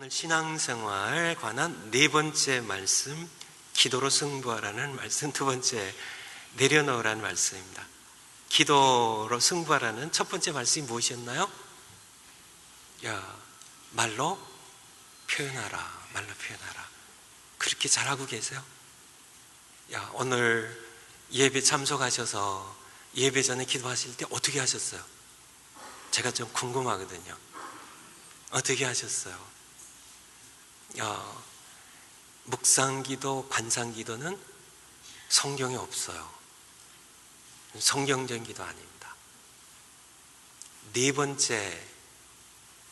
오늘 신앙생활에 관한 네 번째 말씀, 기도로 승부하라는 말씀, 두 번째 내려놓으라는 말씀입니다. 기도로 승부하라는 첫 번째 말씀이 무엇이었나요? 말로 표현하라, 말로 표현하라. 그렇게 잘하고 계세요? 오늘 예배 참석하셔서 예배 전에 기도하실 때 어떻게 하셨어요? 제가 좀 궁금하거든요. 어떻게 하셨어요? 묵상기도, 관상기도는 성경에 없어요. 성경적인 기도 아닙니다. 네 번째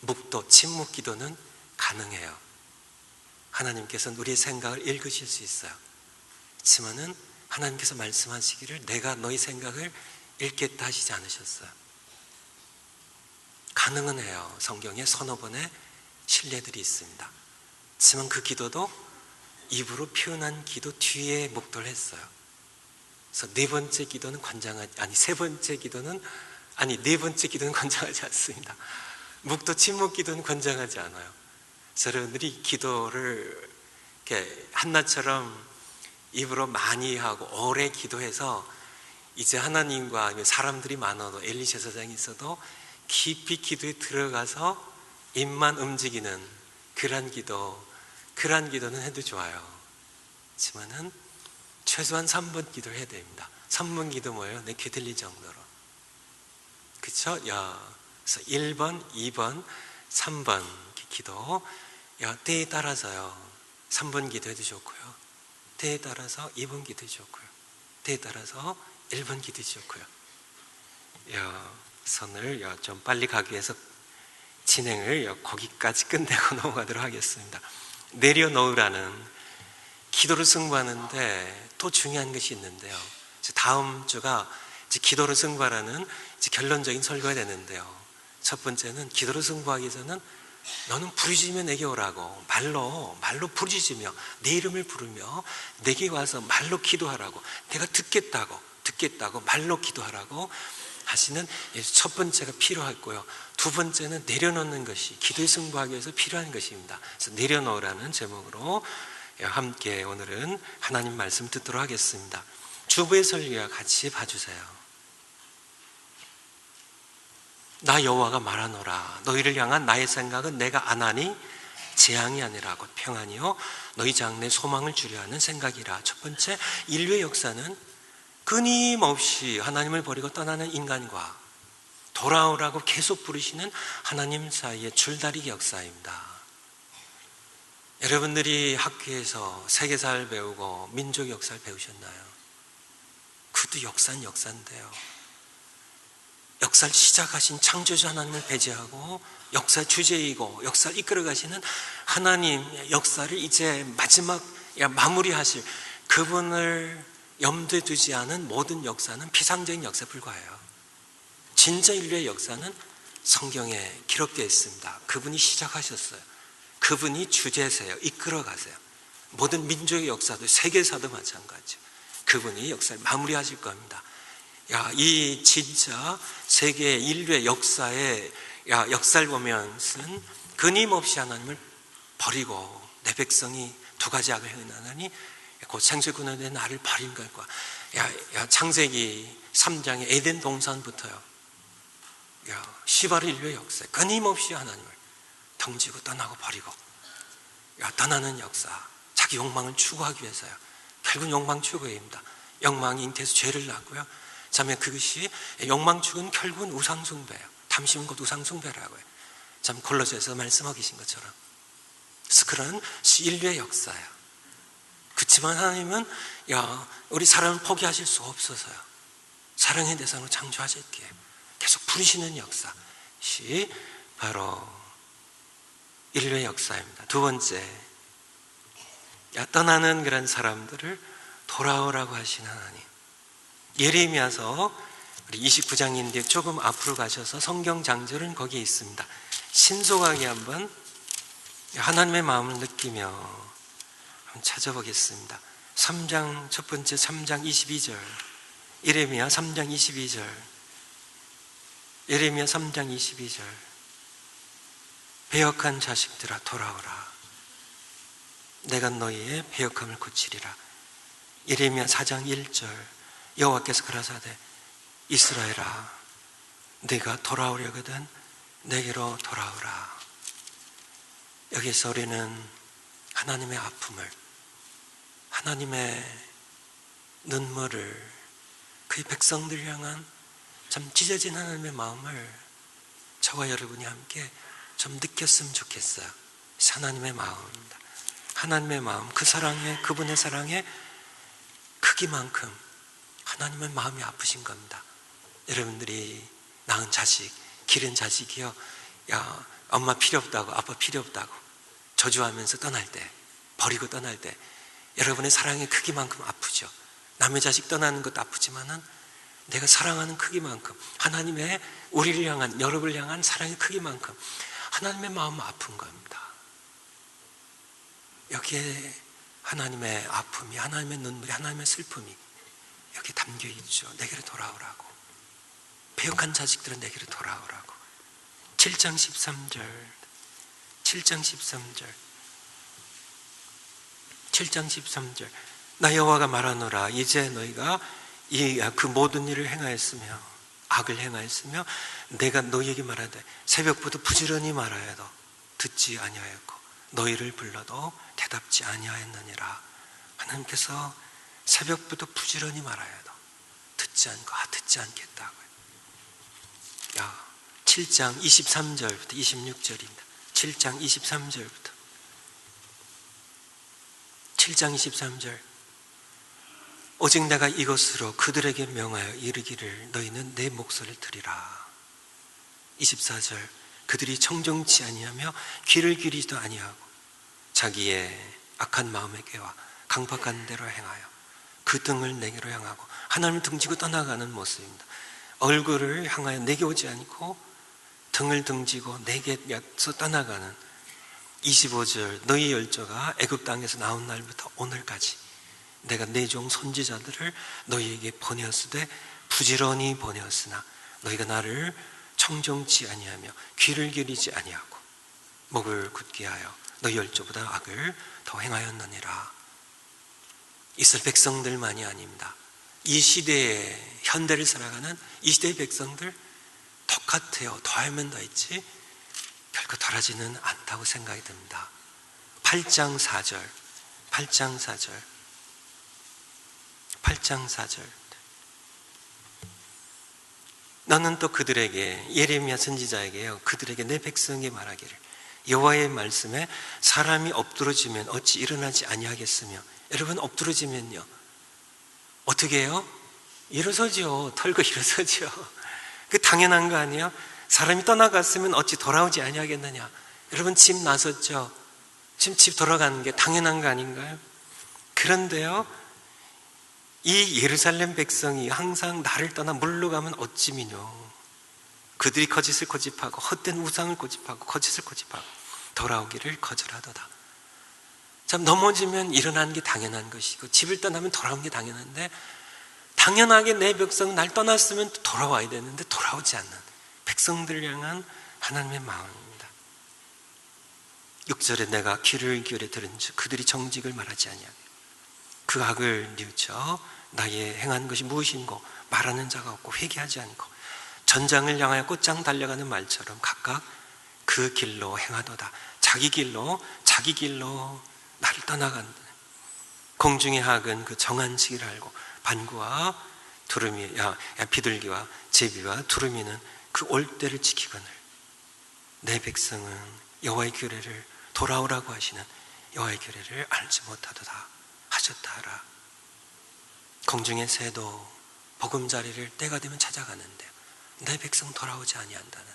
묵도, 침묵기도는 가능해요. 하나님께서는 우리의 생각을 읽으실 수 있어요. 그렇지만은 하나님께서 말씀하시기를 내가 너희 생각을 읽겠다 하시지 않으셨어요. 가능은 해요. 성경에 서너 번의 신뢰들이 있습니다. 하지만 그 기도도 입으로 표현한 기도 뒤에 묵도를 했어요. 그래서 네 번째 기도는 네 번째 기도는 관장하지 않습니다. 묵도 침묵 기도는 관장하지 않아요. 그래서 여러분들이 기도를 이렇게 한나처럼 입으로 많이 하고 오래 기도해서 이제 하나님과 사람들이 많아도 엘리샤 제사장이 있어도 깊이 기도에 들어가서 입만 움직이는 그러한 기도는 해도 좋아요. 하지만은 최소한 3번 기도를 해야 됩니다. 3번 기도 뭐예요? 내 귀 들릴 정도로. 그쵸? 그래서 1번, 2번, 3번 기도. 때에 따라서요. 3번 기도 해도 좋고요. 때에 따라서 2번 기도 좋고요. 때에 따라서 1번 기도 좋고요. 선을 좀 빨리 가기 위해서 진행을 거기까지 끝내고 넘어가도록 하겠습니다. 내려놓으라는 기도를 승부하는데 또 중요한 것이 있는데요. 다음 주가 기도를 승부하라는 결론적인 설교가 되는데요. 첫 번째는 기도를 승부하기 위해서는 너는 부르짖으며 내게 오라고 말로 부르짖으며 내 이름을 부르며 내게 와서 말로 기도하라고 내가 듣겠다고 말로 기도하라고 하시는 첫 번째가 필요하고요. 두 번째는 내려놓는 것이 기도에 승부하기 위해서 필요한 것입니다. 그래서 내려놓으라는 제목으로 함께 오늘은 하나님 말씀 듣도록 하겠습니다. 주부의 설교와 같이 봐주세요. 나 여호와가 말하노라 너희를 향한 나의 생각은 내가 안 하니 재앙이 아니라 곧 평안이요 너희 장래에 소망을 주려 하는 생각이라. 첫 번째, 인류의 역사는 끊임없이 하나님을 버리고 떠나는 인간과 돌아오라고 계속 부르시는 하나님 사이의 줄다리기 역사입니다. 여러분들이 학교에서 세계사를 배우고 민족 역사를 배우셨나요? 그것도 역사는 역사인데요. 역사를 시작하신 창조주 하나님을 배제하고 역사의 주제이고 역사를 이끌어 가시는 하나님 역사를 이제 마지막 마무리하실 그분을 염두에 두지 않은 모든 역사는 피상적인 역사에 불과해요. 진짜 인류의 역사는 성경에 기록되어 있습니다. 그분이 시작하셨어요. 그분이 주제세요. 이끌어 가세요. 모든 민족의 역사도 세계사도 마찬가지죠. 그분이 역사를 마무리하실 겁니다. 이 진짜 세계 인류의 역사의 역사를 보면은 끊임없이 하나님을 버리고 내 백성이 두 가지 악을 행하나니 곧 생수꾼의 나를 버린 것과 창세기 3장의 에덴 동산부터요. 시바르 인류의 역사에 끊임없이 하나님을 덩지고 떠나고 버리고 떠나는 역사. 자기 욕망을 추구하기 위해서요. 결국 욕망 추구입니다. 욕망이 잉태해서 죄를 낳고요. 참 그것이 욕망 추구는 결국은 우상숭배예요. 탐심은 곧 우상숭배라고요. 참 골로새서 말씀하고 계신 것처럼. 그래서 그런 인류의 역사예요. 그렇지만 하나님은 우리 사람을 포기하실 수 없어서요. 사랑의 대상으로 창조하셨기에 계속 부르시는 역사시 바로 인류의 역사입니다. 두 번째, 떠나는 그런 사람들을 돌아오라고 하신 하나님. 예레미야서 우리 29장인데 조금 앞으로 가셔서 성경 장절은 거기에 있습니다. 신속하게 한번 하나님의 마음을 느끼며 한번 찾아보겠습니다. 3장 첫 번째 3장 22절 예레미야 3장 22절 예레미야 3장 22절 배역한 자식들아 돌아오라. 내가 너희의 배역함을 고치리라. 예레미야 4장 1절 여호와께서 가라사대 이스라엘아 네가 돌아오려거든 내게로 돌아오라. 여기서 우리는 하나님의 아픔을, 하나님의 눈물을, 그의 백성들을 향한 참 찢어진 하나님의 마음을 저와 여러분이 함께 좀 느꼈으면 좋겠어요. 하나님의 마음입니다. 하나님의 마음, 그 사랑에, 그분의 사랑에 크기만큼 하나님의 마음이 아프신 겁니다. 여러분들이 낳은 자식, 기른 자식이요, 야 엄마 필요 없다고, 아빠 필요 없다고 저주하면서 떠날 때, 버리고 떠날 때 여러분의 사랑의 크기만큼 아프죠. 남의 자식 떠나는 것도 아프지만은 내가 사랑하는 크기만큼, 하나님의 우리를 향한, 여러분을 향한 사랑의 크기만큼 하나님의 마음은 아픈 겁니다. 여기에 하나님의 아픔이, 하나님의 눈물이, 하나님의 슬픔이 여기 담겨 있죠. 내게로 돌아오라고. 배역한 자식들은 내게로 돌아오라고. 7장 13절 7장 13절 나 여호와가 말하노라. 이제 너희가 그 모든 일을 행하였으며 악을 행하였으며 내가 너희에게 말하되 새벽부터 부지런히 말하여도 듣지 아니하였고 너희를 불러도 대답지 아니하였느니라. 하나님께서 새벽부터 부지런히 말하여도 듣지 않고 듣지 않겠다고요. 7장 23절부터 26절입니다. 7장 23절부터 7장 23절 오직 내가 이것으로 그들에게 명하여 이르기를 너희는 내 목소리를 들으라. 24절 그들이 청정치 아니하며 귀를 기울이지도 아니하고 자기의 악한 마음의 꾀와 강박한 대로 행하여 그 등을 내게로 향하고, 하나님을 등지고 떠나가는 모습입니다. 얼굴을 향하여 내게 오지 않고 등을 등지고 내게서 떠나가는. 25절 너희 열조가 애굽 땅에서 나온 날부터 오늘까지 내가 내 종 선지자들을 너희에게 보내었으되 부지런히 보내었으나 너희가 나를 청정치 아니하며 귀를 기울이지 아니하고 목을 굳게 하여 너희 열조보다 악을 더 행하였느니라. 이스라엘 백성들만이 아닙니다. 이 시대의 현대를 살아가는 이 시대의 백성들 똑같아요. 더하면 더 있지 결코 덜하지는 않다고 생각이 듭니다. 8장 4절 너는 또 그들에게, 예레미야 선지자에게요, 그들에게 내 백성에게 말하기를 여호와의 말씀에 사람이 엎드러지면 어찌 일어나지 아니하겠으며. 여러분 엎드러지면요 어떻게 해요? 일어서죠. 털고 일어서죠. 그 당연한 거 아니에요? 사람이 떠나갔으면 어찌 돌아오지 아니하겠느냐. 여러분 집 나섰죠. 지금 집 돌아가는 게 당연한 거 아닌가요? 그런데요 이 예루살렘 백성이 항상 나를 떠나 물러가면 어찌미뇨. 그들이 거짓을 고집하고 헛된 우상을 고집하고 거짓을 고집하고 돌아오기를 거절하도다. 참 넘어지면 일어나는 게 당연한 것이고 집을 떠나면 돌아오는 게 당연한데, 당연하게 내 백성은 날 떠났으면 돌아와야 되는데 돌아오지 않는 백성들을 향한 하나님의 마음입니다. 6절에 내가 귀를 기울여 들은즉 그들이 정직을 말하지 아니하며 그 악을 뉘우쳐 나의 행한 것이 무엇인고 말하는 자가 없고 회개하지 않고 전장을 향하여 꽃장 달려가는 말처럼 각각 그 길로 행하도다. 자기 길로 나를 떠나간다. 공중의 학은 그 정한 시기를 알고 반구와 두루미, 비둘기와 제비와 두루미는 그 올 때를 지키거늘 내 백성은 여호와의 규례를 돌아오라고 하시는 여호와의 규례를 알지 못하도다 하셨다 하라. 공중의 새도 보금자리를 때가 되면 찾아가는데 내 백성 돌아오지 아니한다는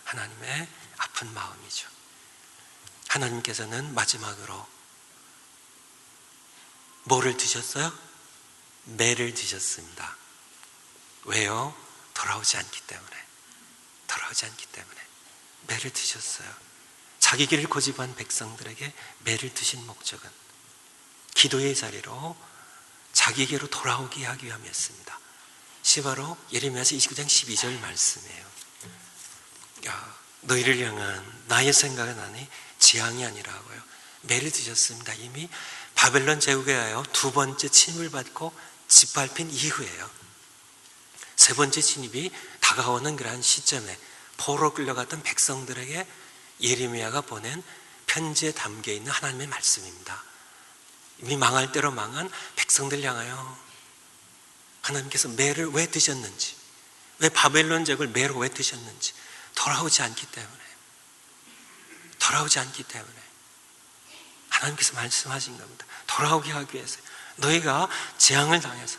하나님의 아픈 마음이죠. 하나님께서는 마지막으로 뭐를 드셨어요? 매를 드셨습니다. 왜요? 돌아오지 않기 때문에. 매를 드셨어요. 자기 길을 고집한 백성들에게 매를 드신 목적은 기도의 자리로 자기에게로 돌아오게 하기 위함이었습니다. 바로 예레미야서 29장 12절 말씀이에요. 너희를 향한 나의 생각은 아니 재앙이 아니라고요. 매를 드셨습니다. 이미 바벨론 제국에 의하여 두 번째 침입을 받고 짓밟힌 이후에요. 세 번째 침입이 다가오는 그러한 시점에 포로로 끌려갔던 백성들에게 예레미야가 보낸 편지에 담겨있는 하나님의 말씀입니다. 이미 망할 대로 망한 백성들 향하여 하나님께서 매를 왜 드셨는지, 왜 바벨론 제국을 매로 왜 드셨는지 돌아오지 않기 때문에 하나님께서 말씀하신 겁니다. 돌아오게 하기 위해서. 너희가 재앙을 당해서,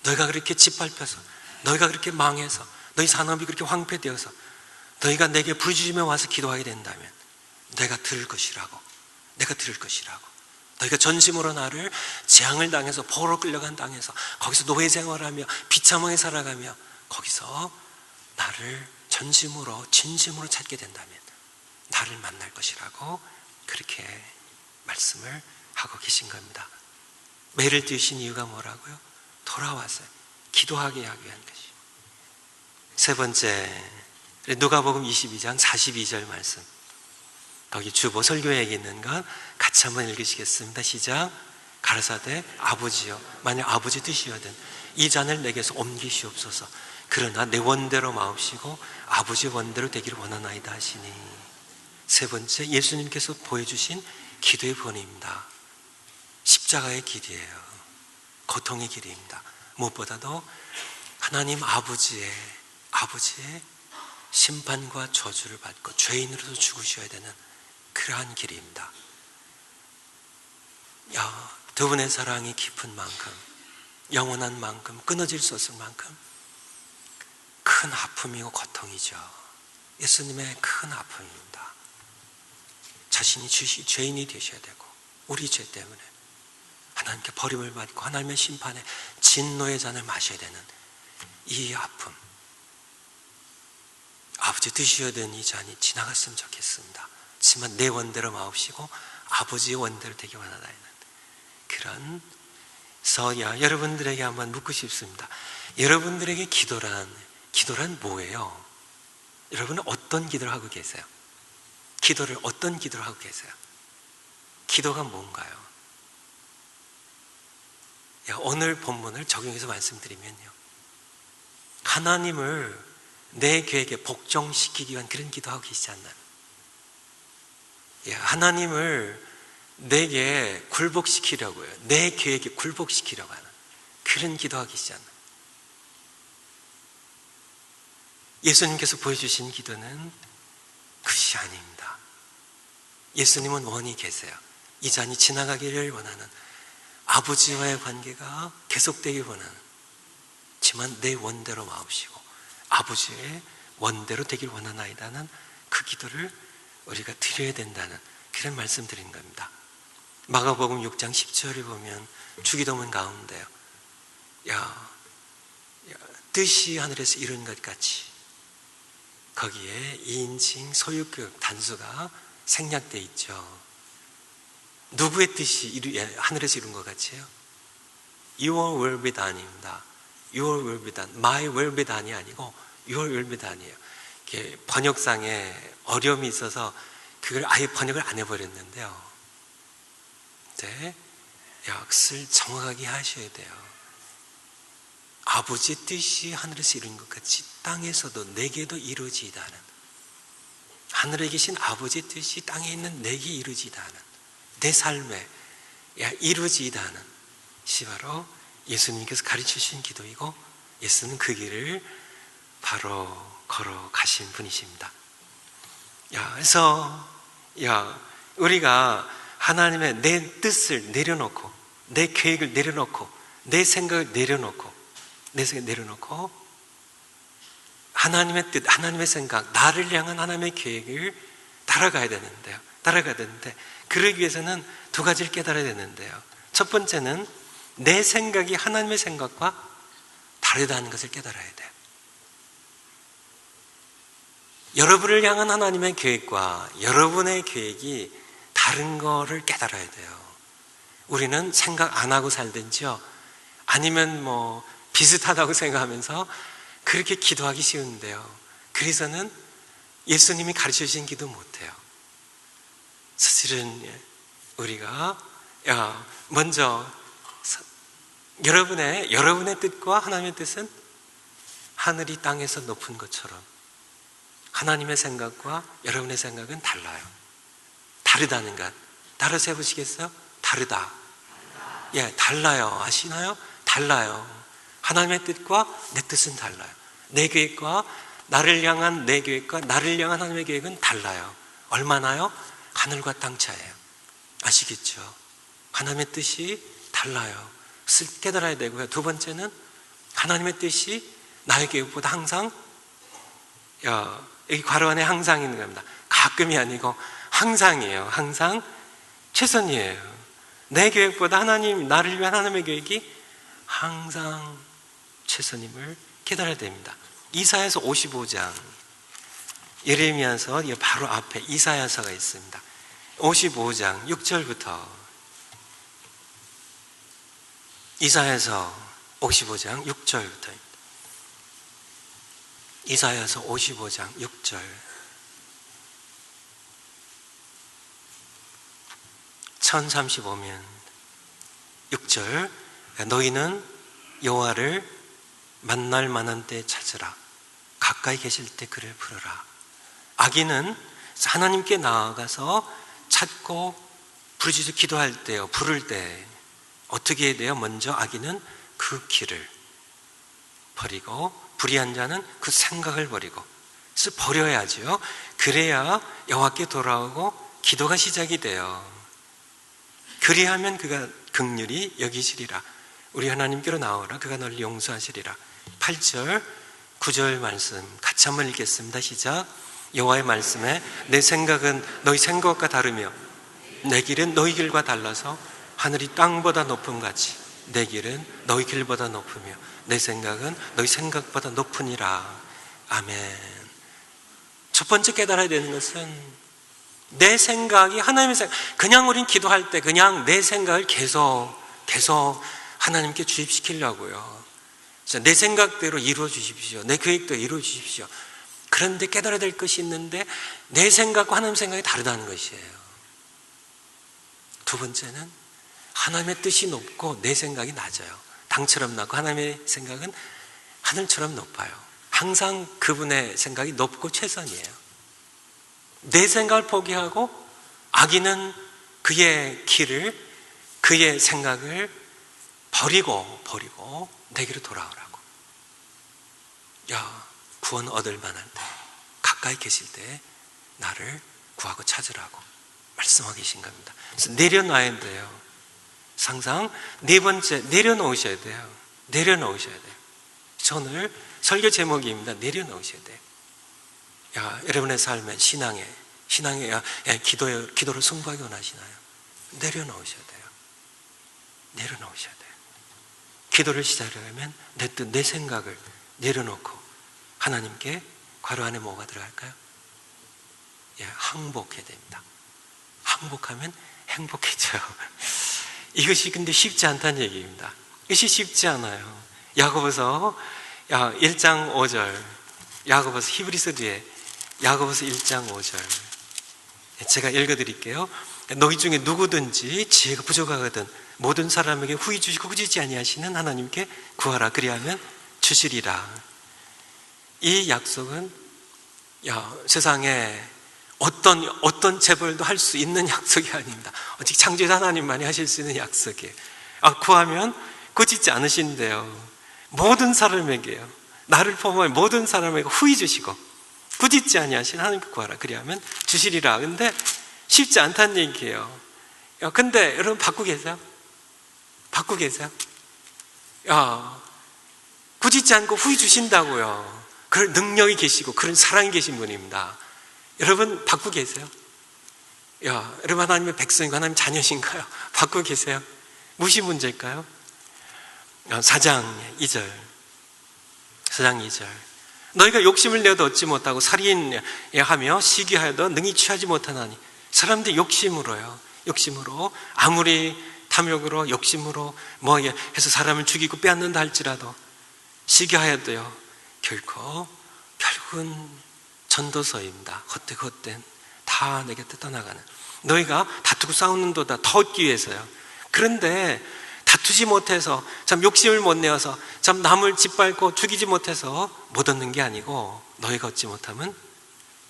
너희가 그렇게 짓밟혀서, 너희가 그렇게 망해서, 너희 산업이 그렇게 황폐되어서 너희가 내게 부르짖으며 와서 기도하게 된다면 내가 들을 것이라고. 너희가 전심으로 나를 재앙을 당해서 포로로 끌려간 땅에서 거기서 노예 생활하며 비참하게 살아가며 거기서 나를 전심으로 진심으로 찾게 된다면 나를 만날 것이라고 그렇게 말씀을 하고 계신 겁니다. 매를 띄우신 이유가 뭐라고요? 돌아와서 기도하게 하기 위한 것이. 세 번째, 누가복음 22장 42절 말씀. 거기 주보 설교에 있는 것 같이 한번 읽으시겠습니다. 시작. 가라사대 아버지여, 만약 아버지 뜻이거든 이 잔을 내게서 옮기시옵소서. 그러나 내 원대로 마옵시고 아버지 원대로 되기를 원하나이다 하시니. 세 번째, 예수님께서 보여주신 기도의 본입니다. 십자가의 길이에요. 고통의 길입니다. 무엇보다도 하나님 아버지의 심판과 저주를 받고 죄인으로서 죽으셔야 되는 그러한 길입니다. 두 분의 사랑이 깊은 만큼, 영원한 만큼, 끊어질 수 없을 만큼 큰 아픔이고 고통이죠. 예수님의 큰 아픔입니다. 자신이 죄인이 되셔야 되고 우리 죄 때문에 하나님께 버림을 받고 하나님의 심판에 진노의 잔을 마셔야 되는 이 아픔. 아버지 드셔야되는 이 잔이 지나갔으면 좋겠습니다. 하지만 내 원대로 마옵시고 아버지의 원대로 되기 원하다는 그런 서야 여러분들에게 한번 묻고 싶습니다. 여러분들에게 기도란 뭐예요? 여러분은 어떤 기도를 하고 계세요? 어떤 기도를 하고 계세요? 기도가 뭔가요? 오늘 본문을 적용해서 말씀드리면요, 하나님을 내 계획에 복종시키기 위한 그런 기도하고 계시지 않나요? 하나님을 내게 굴복시키려고요. 내 계획에 굴복시키려고 하는 그런 기도하고 계시지 않나요? 예수님께서 보여주신 기도는 그것이 아닙니다. 예수님은 원히 계세요. 이 잔이 지나가기를 원하는, 아버지와의 관계가 계속되길 원하는, 지만 내 원대로 마옵시고 아버지의 원대로 되길 원하나이다는 그 기도를 우리가 드려야 된다는 그런 말씀 드린 겁니다. 마가복음 6장 10절에 보면 주기도문 가운데요, 뜻이 하늘에서 이룬 것 같이 거기에 2인칭 소유격 단수가 생략되어 있죠. 누구의 뜻이 하늘에서 이룬 것 같이요? Your will be done입니다. Your will be done. My will be done이 아니고 Your will be done이에요. 번역상에 어려움이 있어서 그걸 아예 번역을 안 해버렸는데요. 네, 역을 정확하게 하셔야 돼요. 아버지 뜻이 하늘에서 이룬 것 같이 땅에서도 내게도 이루어지이다 하는, 하늘에 계신 아버지 뜻이 땅에 있는 내게 이루어지이다 하는, 내 삶에 이루어지이다 하는 것이 바로 예수님께서 가르치신 기도이고, 예수는 그 길을 바로 걸어가신 분이십니다. 그래서 우리가 하나님의 내 뜻을 내려놓고, 내 계획을 내려놓고, 내 생각을 내려놓고 하나님의 뜻, 하나님의 생각, 나를 향한 하나님의 계획을 따라가야 되는데 그러기 위해서는 두 가지를 깨달아야 되는데요. 첫 번째는 내 생각이 하나님의 생각과 다르다는 것을 깨달아야 돼요. 여러분을 향한 하나님의 계획과 여러분의 계획이 다른 거를 깨달아야 돼요. 우리는 생각 안 하고 살든지요, 아니면 비슷하다고 생각하면서 그렇게 기도하기 쉬운데요, 그래서는 예수님이 가르쳐 주신 기도 못해요. 사실은 우리가 먼저 여러분의 뜻과 하나님의 뜻은 하늘이 땅에서 높은 것처럼 하나님의 생각과 여러분의 생각은 달라요. 다르다는 것. 따라서 해보시겠어요? 다르다. 달라요. 아시나요? 달라요. 하나님의 뜻과 내 뜻은 달라요. 내 계획과 나를 향한 내 계획과 나를 향한 하나님의 계획은 달라요. 얼마나요? 하늘과 땅 차이예요. 아시겠죠? 하나님의 뜻이 달라요. 그것을 깨달아야 되고요. 두 번째는 하나님의 뜻이 나의 계획보다 항상, 여기 괄호 안에 항상 있는 겁니다. 가끔이 아니고 항상이에요. 항상 최선이에요. 내 계획보다 나를 위한 하나님의 계획이 항상 최선임을 깨달아야 됩니다. 이사야서 55장, 예레미야서 바로 앞에 이사야서가 있습니다. 55장 6절부터, 이사야서 55장 6절부터, 이사야서 55장 6절. (1035면) 6절. 너희는 여호와를 만날 만한 때 찾으라. 가까이 계실 때 그를 부르라. 악인은 하나님께 나아가서 찾고 부르짖어 기도할 때요, 부를 때 어떻게 해야 돼요? 먼저 악인은 그 길을 버리고, 불의한 자는 그 생각을 버리고, 그래서 버려야죠. 그래야 여호와께 돌아오고 기도가 시작이 돼요. 그리하면 그가 긍휼히 여기시리라. 우리 하나님께로 나오라. 그가 너를 용서하시리라. 8절 9절 말씀 같이 한번 읽겠습니다. 시작. 여호와의 말씀에 내 생각은 너희 생각과 다르며 내 길은 너희 길과 달라서 하늘이 땅보다 높음 같이 내 길은 너희 길보다 높으며 내 생각은 너희 생각보다 높으니라. 아멘. 첫 번째 깨달아야 되는 것은 내 생각이 하나님의 생각, 그냥 우린 기도할 때 그냥 내 생각을 계속 하나님께 주입시키려고요. 내 생각대로 이루어 주십시오. 내 계획대로 이루어 주십시오. 그런데 깨달아야 될 것이 있는데 내 생각과 하나님의 생각이 다르다는 것이에요. 두 번째는 하나님의 뜻이 높고 내 생각이 낮아요. 땅처럼 낮고 하나님의 생각은 하늘처럼 높아요. 항상 그분의 생각이 높고 최선이에요. 내 생각을 포기하고 악인은 그의 길을, 그의 생각을 버리고 내게로 돌아오라고. 구원 얻을 만한 때, 가까이 계실 때 나를 구하고 찾으라고 말씀하고 계신 겁니다. 그래서 내려놔야 돼요. 항상 네 번째, 내려놓으셔야 돼요. 내려놓으셔야 돼요. 오늘 설교 제목입니다. 내려놓으셔야 돼요. 여러분의 삶에, 신앙에 기도를 승부하기 원하시나요? 내려놓으셔야 돼요. 내려놓으셔야 돼요. 기도를 시작하려면 내 뜻, 내 생각을 내려놓고 하나님께, 괄호 안에 뭐가 들어갈까요? 항복해야 됩니다. 항복하면 행복해져요. 이것이 근데 쉽지 않다는 얘기입니다. 이것이 쉽지 않아요. 야고보서 1장 5절, 야고보서, 히브리서 뒤에 야고보서 1장 5절 제가 읽어드릴게요. 너희 중에 누구든지 지혜가 부족하거든 모든 사람에게 후히 주시고 후지지 아니하시는 하나님께 구하라. 그리하면 주시리라. 이 약속은 세상에 어떤 재벌도 할 수 있는 약속이 아닙니다. 오직 창조자 하나님만이 하실 수 있는 약속이에요. 구하면 꾸짖지 않으신대요. 모든 사람에게요. 나를 포함한 모든 사람에게 후히 주시고 꾸짖지 아니하신 하나님께 구하라. 그리하면 주시리라. 근데 쉽지 않다는 얘기예요. 근데 여러분 받고 계세요? 받고 계세요? 꾸짖지 않고 후히 주신다고요. 그런 능력이 계시고 그런 사랑이 계신 분입니다. 여러분 받고 계세요? 여러분 하나님의 백성이고 하나님 자녀신가요? 받고 계세요? 무엇이 문제일까요? 4장 2절 너희가 욕심을 내어도 얻지 못하고 살인하며 시기하여도 능히 취하지 못하나니. 사람들이 욕심으로 아무리 탐욕으로 욕심으로 해서 사람을 죽이고 빼앗는다 할지라도 시기하여도요 결국은 전도서입니다. 헛된 다 내 곁에 떠나가는, 너희가 다투고 싸우는도다 더 얻기 위해서요. 그런데 다투지 못해서, 참 욕심을 못 내어서, 참 남을 짓밟고 죽이지 못해서 못 얻는 게 아니고, 너희가 얻지 못하면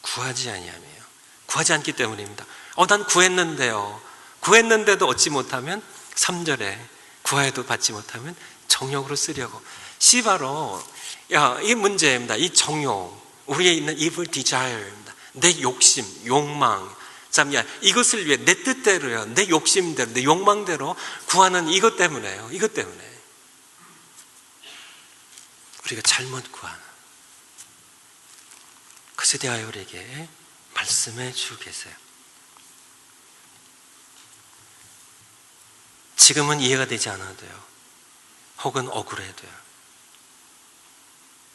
구하지 아니함이에요. 구하지 않기 때문입니다. 난 구했는데요. 구했는데도 얻지 못하면 3절에 구하여도 받지 못하면 정욕으로 쓰려고. 바로 이 문제입니다. 이 정욕, 우리에 있는 evil desire입니다. 내 욕심, 욕망, 이것을 위해 내 뜻대로요, 내 욕심대로, 내 욕망대로 구하는 이것 때문에요. 이것 때문에 우리가 잘못 구하는 것에 대하여 우리에게 말씀해 주고 계세요. 지금은 이해가 되지 않아도요, 혹은 억울해도요,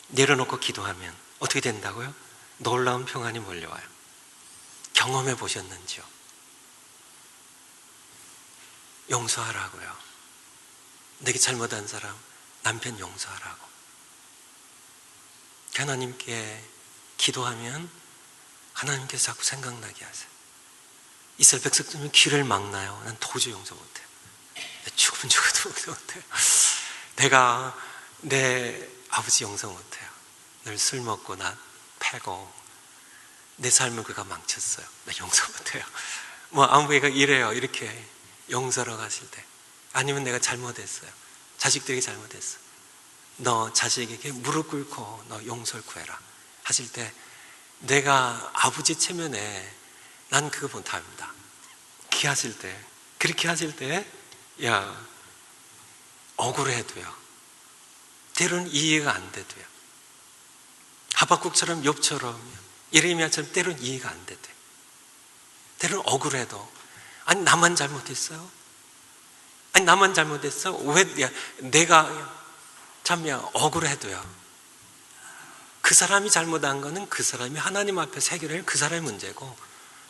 내려놓고 기도하면 어떻게 된다고요? 놀라운 평안이 몰려와요. 경험해 보셨는지요? 용서하라고요. 내게 잘못한 사람, 남편 용서하라고. 하나님께 기도하면 하나님께서 자꾸 생각나게 하세요. 이스라엘 백성들은 귀를 막나요? 난 도저히 용서 못해요. 죽으면 죽어도 용서 못해요. 내가 내 아버지 용서 못해요. 늘 술 먹고 나 패고 내 삶을 그가 망쳤어요. 나 용서 못해요. 아무개가 이래요. 이렇게 용서로 가실 때, 아니면 내가 잘못했어요. 자식들에게 잘못했어. 너 자식에게 무릎 꿇고 너 용서를 구해라 하실 때, 내가 아버지 체면에 난 그거 못합니다. 그렇게 하실 때, 억울해도요, 때로는 이해가 안 돼도요, 하박국처럼, 욥처럼, 예레미야처럼 때로는 이해가 안 돼도요, 때로는 억울해도, 아니 나만 잘못했어요? 나만 잘못했어? 왜 내가 억울해도요, 그 사람이 잘못한 거는 그 사람이 하나님 앞에서 해결할 그 사람의 문제고,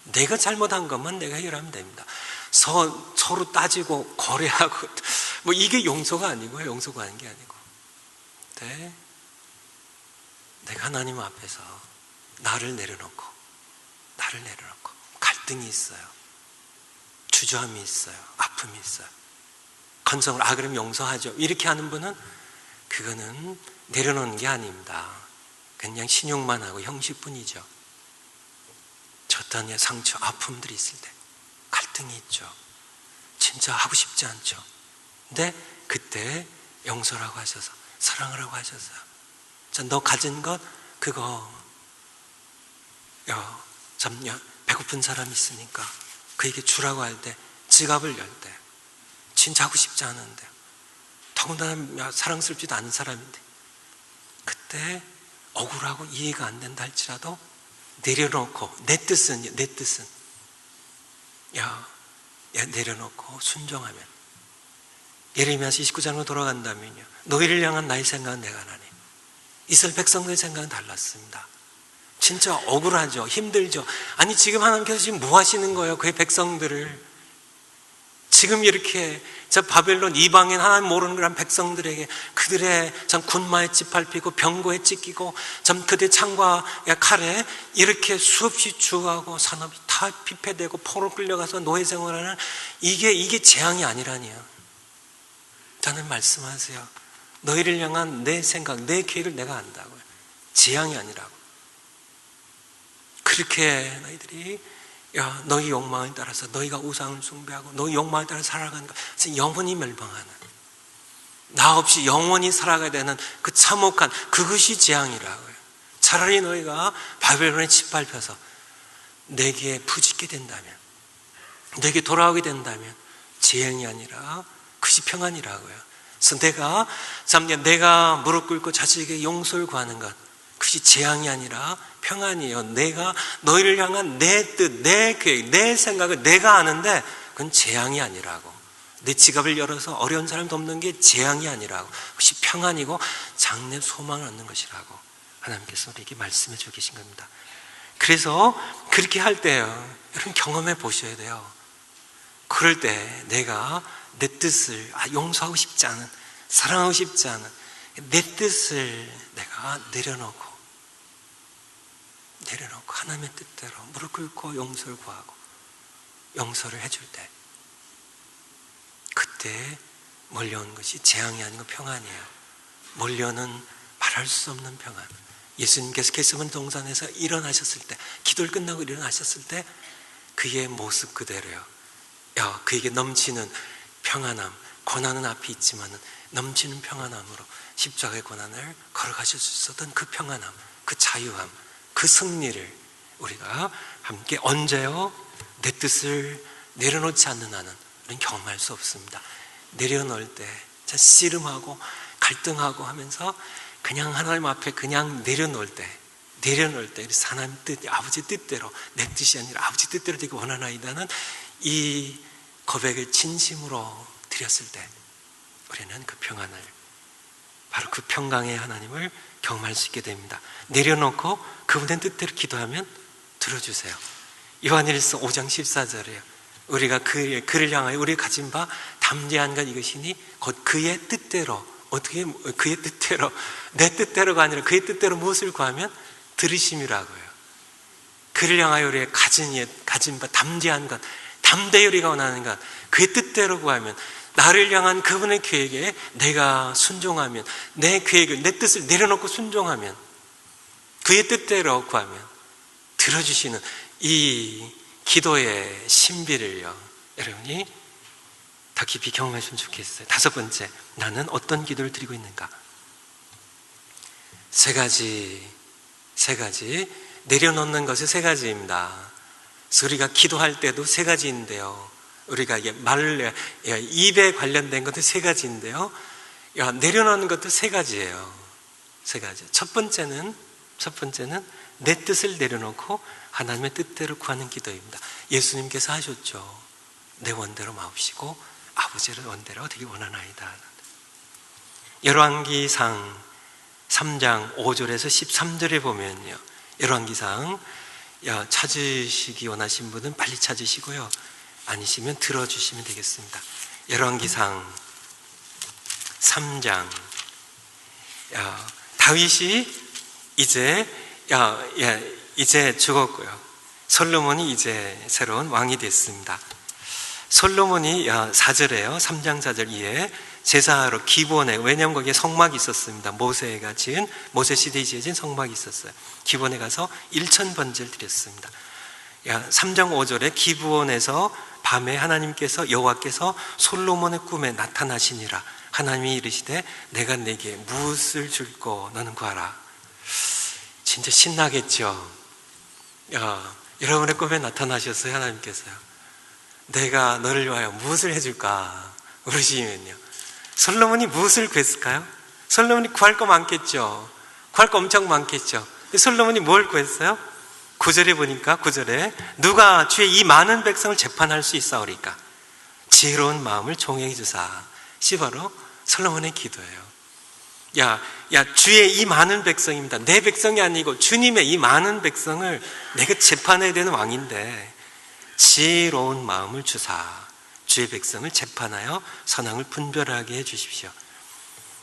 내가 잘못한 것만 내가 해결하면 됩니다. 서로 따지고 거래하고 이게 용서가 아니고요. 용서가 하는 게 아니고, 내가 하나님 앞에서 나를 내려놓고 갈등이 있어요, 주저함이 있어요, 아픔이 있어요, 건성을 그럼 용서하죠, 이렇게 하는 분은 그거는 내려놓는 게 아닙니다. 그냥 신용만 하고 형식뿐이죠. 어떤 상처, 아픔들이 있을 때 갈등이 있죠. 진짜 하고 싶지 않죠. 근데 그때 용서라고 하셔서, 사랑하라고 하셨어요. 너 가진 것 그거 배고픈 사람이 있으니까 그에게 주라고 할 때, 지갑을 열 때 진짜 하고 싶지 않은데, 더군다나 사랑스럽지도 않은 사람인데, 그때 억울하고 이해가 안 된다 할지라도 내려놓고, 내 뜻은 내려놓고 순종하면, 예레미야서 29장으로 돌아간다면요, 너희를 향한 나의 생각은 내가 하나니. 이스라엘 백성들의 생각은 달랐습니다. 진짜 억울하죠, 힘들죠. 아니 지금 하나님께서 지금 뭐 하시는 거예요? 그의 백성들을 지금 이렇게 바벨론 이방인, 하나님 모르는 그런 백성들에게 그들의 군마에 짓밟히고 병고에 찢기고 그들의 창과 칼에 이렇게 수없이 죽어가고 산업이 다 피폐되고 포로 끌려가서 노예 생활하는, 이게 재앙이 아니라니요. 저는 말씀하세요. 너희를 향한 내 생각, 내 계획을 내가 안다고요. 재앙이 아니라고. 그렇게 너희들이 너희 욕망에 따라서 너희가 우상을 숭배하고 너희 욕망에 따라 살아가는 것, 영원히 멸망하는, 나 없이 영원히 살아가야 되는 그 참혹한 그것이 재앙이라고요. 차라리 너희가 바벨론에 짓밟혀서 내게 부짓게 된다면, 내게 돌아오게 된다면 재앙이 아니라 그것이 평안이라고요. 그래서 내가 무릎 꿇고 자식에게 용서를 구하는 것, 그것이 재앙이 아니라 평안이에요. 내가 너희를 향한 내 뜻, 내 계획, 내 생각을 내가 아는데 그건 재앙이 아니라고. 내 지갑을 열어서 어려운 사람 돕는 게 재앙이 아니라고. 그것이 평안이고 장래 소망을 얻는 것이라고 하나님께서 우리에게 말씀해 주고 계신 겁니다. 그래서 그렇게 할 때요, 여러분 경험해 보셔야 돼요. 그럴 때 내가 내 뜻을 용서하고 싶지 않은, 사랑하고 싶지 않은 내 뜻을 내가 내려놓고 내려놓고 하나님의 뜻대로 무릎 꿇고 용서를 구하고 용서를 해줄 때, 그때 몰려온 것이 재앙이 아니고 평안이에요. 몰려오는 말할 수 없는 평안. 예수님께서 겟세마네 동산에서 일어나셨을 때, 기도를 끝나고 일어나셨을 때 그의 모습 그대로요. 그에게 넘치는 평안함, 고난은 앞에 있지만 넘치는 평안함으로 십자가의 고난을 걸어가실 수 있었던 그 평안함, 그 자유함, 그 승리를 우리가 함께 언제요? 내 뜻을 내려놓지 않는 한은 우리는 경험할 수 없습니다. 내려놓을 때 씨름하고 갈등하고 하면서 그냥 하나님 앞에 그냥 내려놓을 때 그래서 하나님 뜻, 아버지 뜻대로, 내 뜻이 아니라 아버지 뜻대로 되기 원하나이다는 이 고백을 진심으로 드렸을 때 우리는 그 평안을, 바로 그 평강의 하나님을 경험할 수 있게 됩니다. 내려놓고 그분의 뜻대로 기도하면 들어주세요. 요한일서 5장 14절이에요. 우리가 그를 향하여 우리가 가진 바 담대한 것 이것이니 곧 그의 뜻대로, 어떻게 그의 뜻대로, 내 뜻대로가 아니라 그의 뜻대로 무엇을 구하면 들으심이라고요. 그를 향하여 우리가 가진 바 담대한 것, 담대히 우리가 원하는 것, 그의 뜻대로 구하면, 나를 향한 그분의 계획에 내가 순종하면, 내 계획을, 내 뜻을 내려놓고 순종하면, 그의 뜻대로 구하면 들어주시는 이 기도의 신비를요, 여러분이 더 깊이 경험하시면 좋겠어요. 다섯 번째, 나는 어떤 기도를 드리고 있는가? 세 가지 내려놓는 것이 세 가지입니다. 그래서 우리가 기도할 때도 세 가지인데요, 우리가 입에 관련된 것도 세 가지인데요, 내려놓는 것도 세 가지예요. 세 가지. 첫 번째는 내 뜻을 내려놓고 하나님의 뜻대로 구하는 기도입니다. 예수님께서 하셨죠. 내 원대로 마옵시고 아버지의 원대로 되기 원하나이다. 열왕기상 3장 5절에서 13절에 보면요, 열왕기상 찾으시기 원하신 분은 빨리 찾으시고요, 아니시면 들어주시면 되겠습니다. 열왕기상 3장, 다윗이 이제 죽었고요, 솔로몬이 이제 새로운 왕이 됐습니다. 솔로몬이 4절에요, 3장 4절 이에 제사하러 기브온에, 왜냐하면 거기에 성막이 있었습니다. 모세 시대에 지어진 성막이 있었어요. 기브온에 가서 1000번제를 드렸습니다. 3장 5절에 기브온에서 밤에 하나님께서, 여호와께서 솔로몬의 꿈에 나타나시니라. 하나님이 이르시되 내가 내게 무엇을 줄고 너는 구하라. 진짜 신나겠죠. 여러분의 꿈에 나타나셨어요. 하나님께서요. 내가 너를 위하여 무엇을 해줄까 물으시면요, 솔로몬이 무엇을 구했을까요? 솔로몬이 구할 거 많겠죠. 구할 거 엄청 많겠죠. 솔로몬이 뭘 구했어요? 9절에 보니까, 9절에 누가 주의 이 많은 백성을 재판할 수 있사오리까? 지혜로운 마음을 종에게 주사. 이 바로 솔로몬의 기도예요. 주의 이 많은 백성입니다. 내 백성이 아니고 주님의 이 많은 백성을 내가 재판해야 되는 왕인데 지혜로운 마음을 주사. 주의 백성을 재판하여 선악을 분별하게 해주십시오.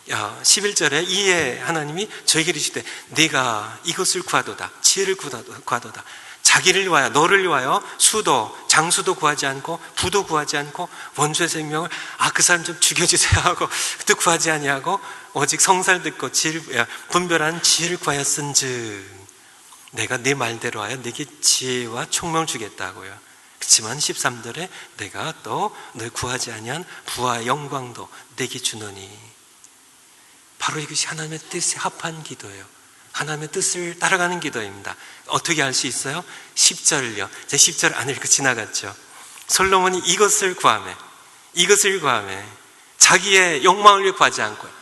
11절에 이에 하나님이 저에게 이르시되 네가 이것을 구하도다. 지혜를 구하도다. 자기를 위하여, 너를 위하여 수도, 장수도 구하지 않고 부도 구하지 않고 원수의 생명을 그 사람 좀 죽여주세요 하고 또 구하지 아니하고 오직 성살 듣고 분별하는 지혜를 구하였은즉 내가 네 말대로 하여 네게 지혜와 총명을 주겠다고요. 그렇지만 13절에 내가 또 널 구하지 아니한 부와 영광도 네게 주노니. 바로 이것이 하나님의 뜻에 합한 기도예요. 하나님의 뜻을 따라가는 기도입니다. 어떻게 알 수 있어요? 10절을요. 제 10절 안 읽고 지나갔죠. 솔로몬이 이것을 구하며 자기의 욕망을 구하지 않고요,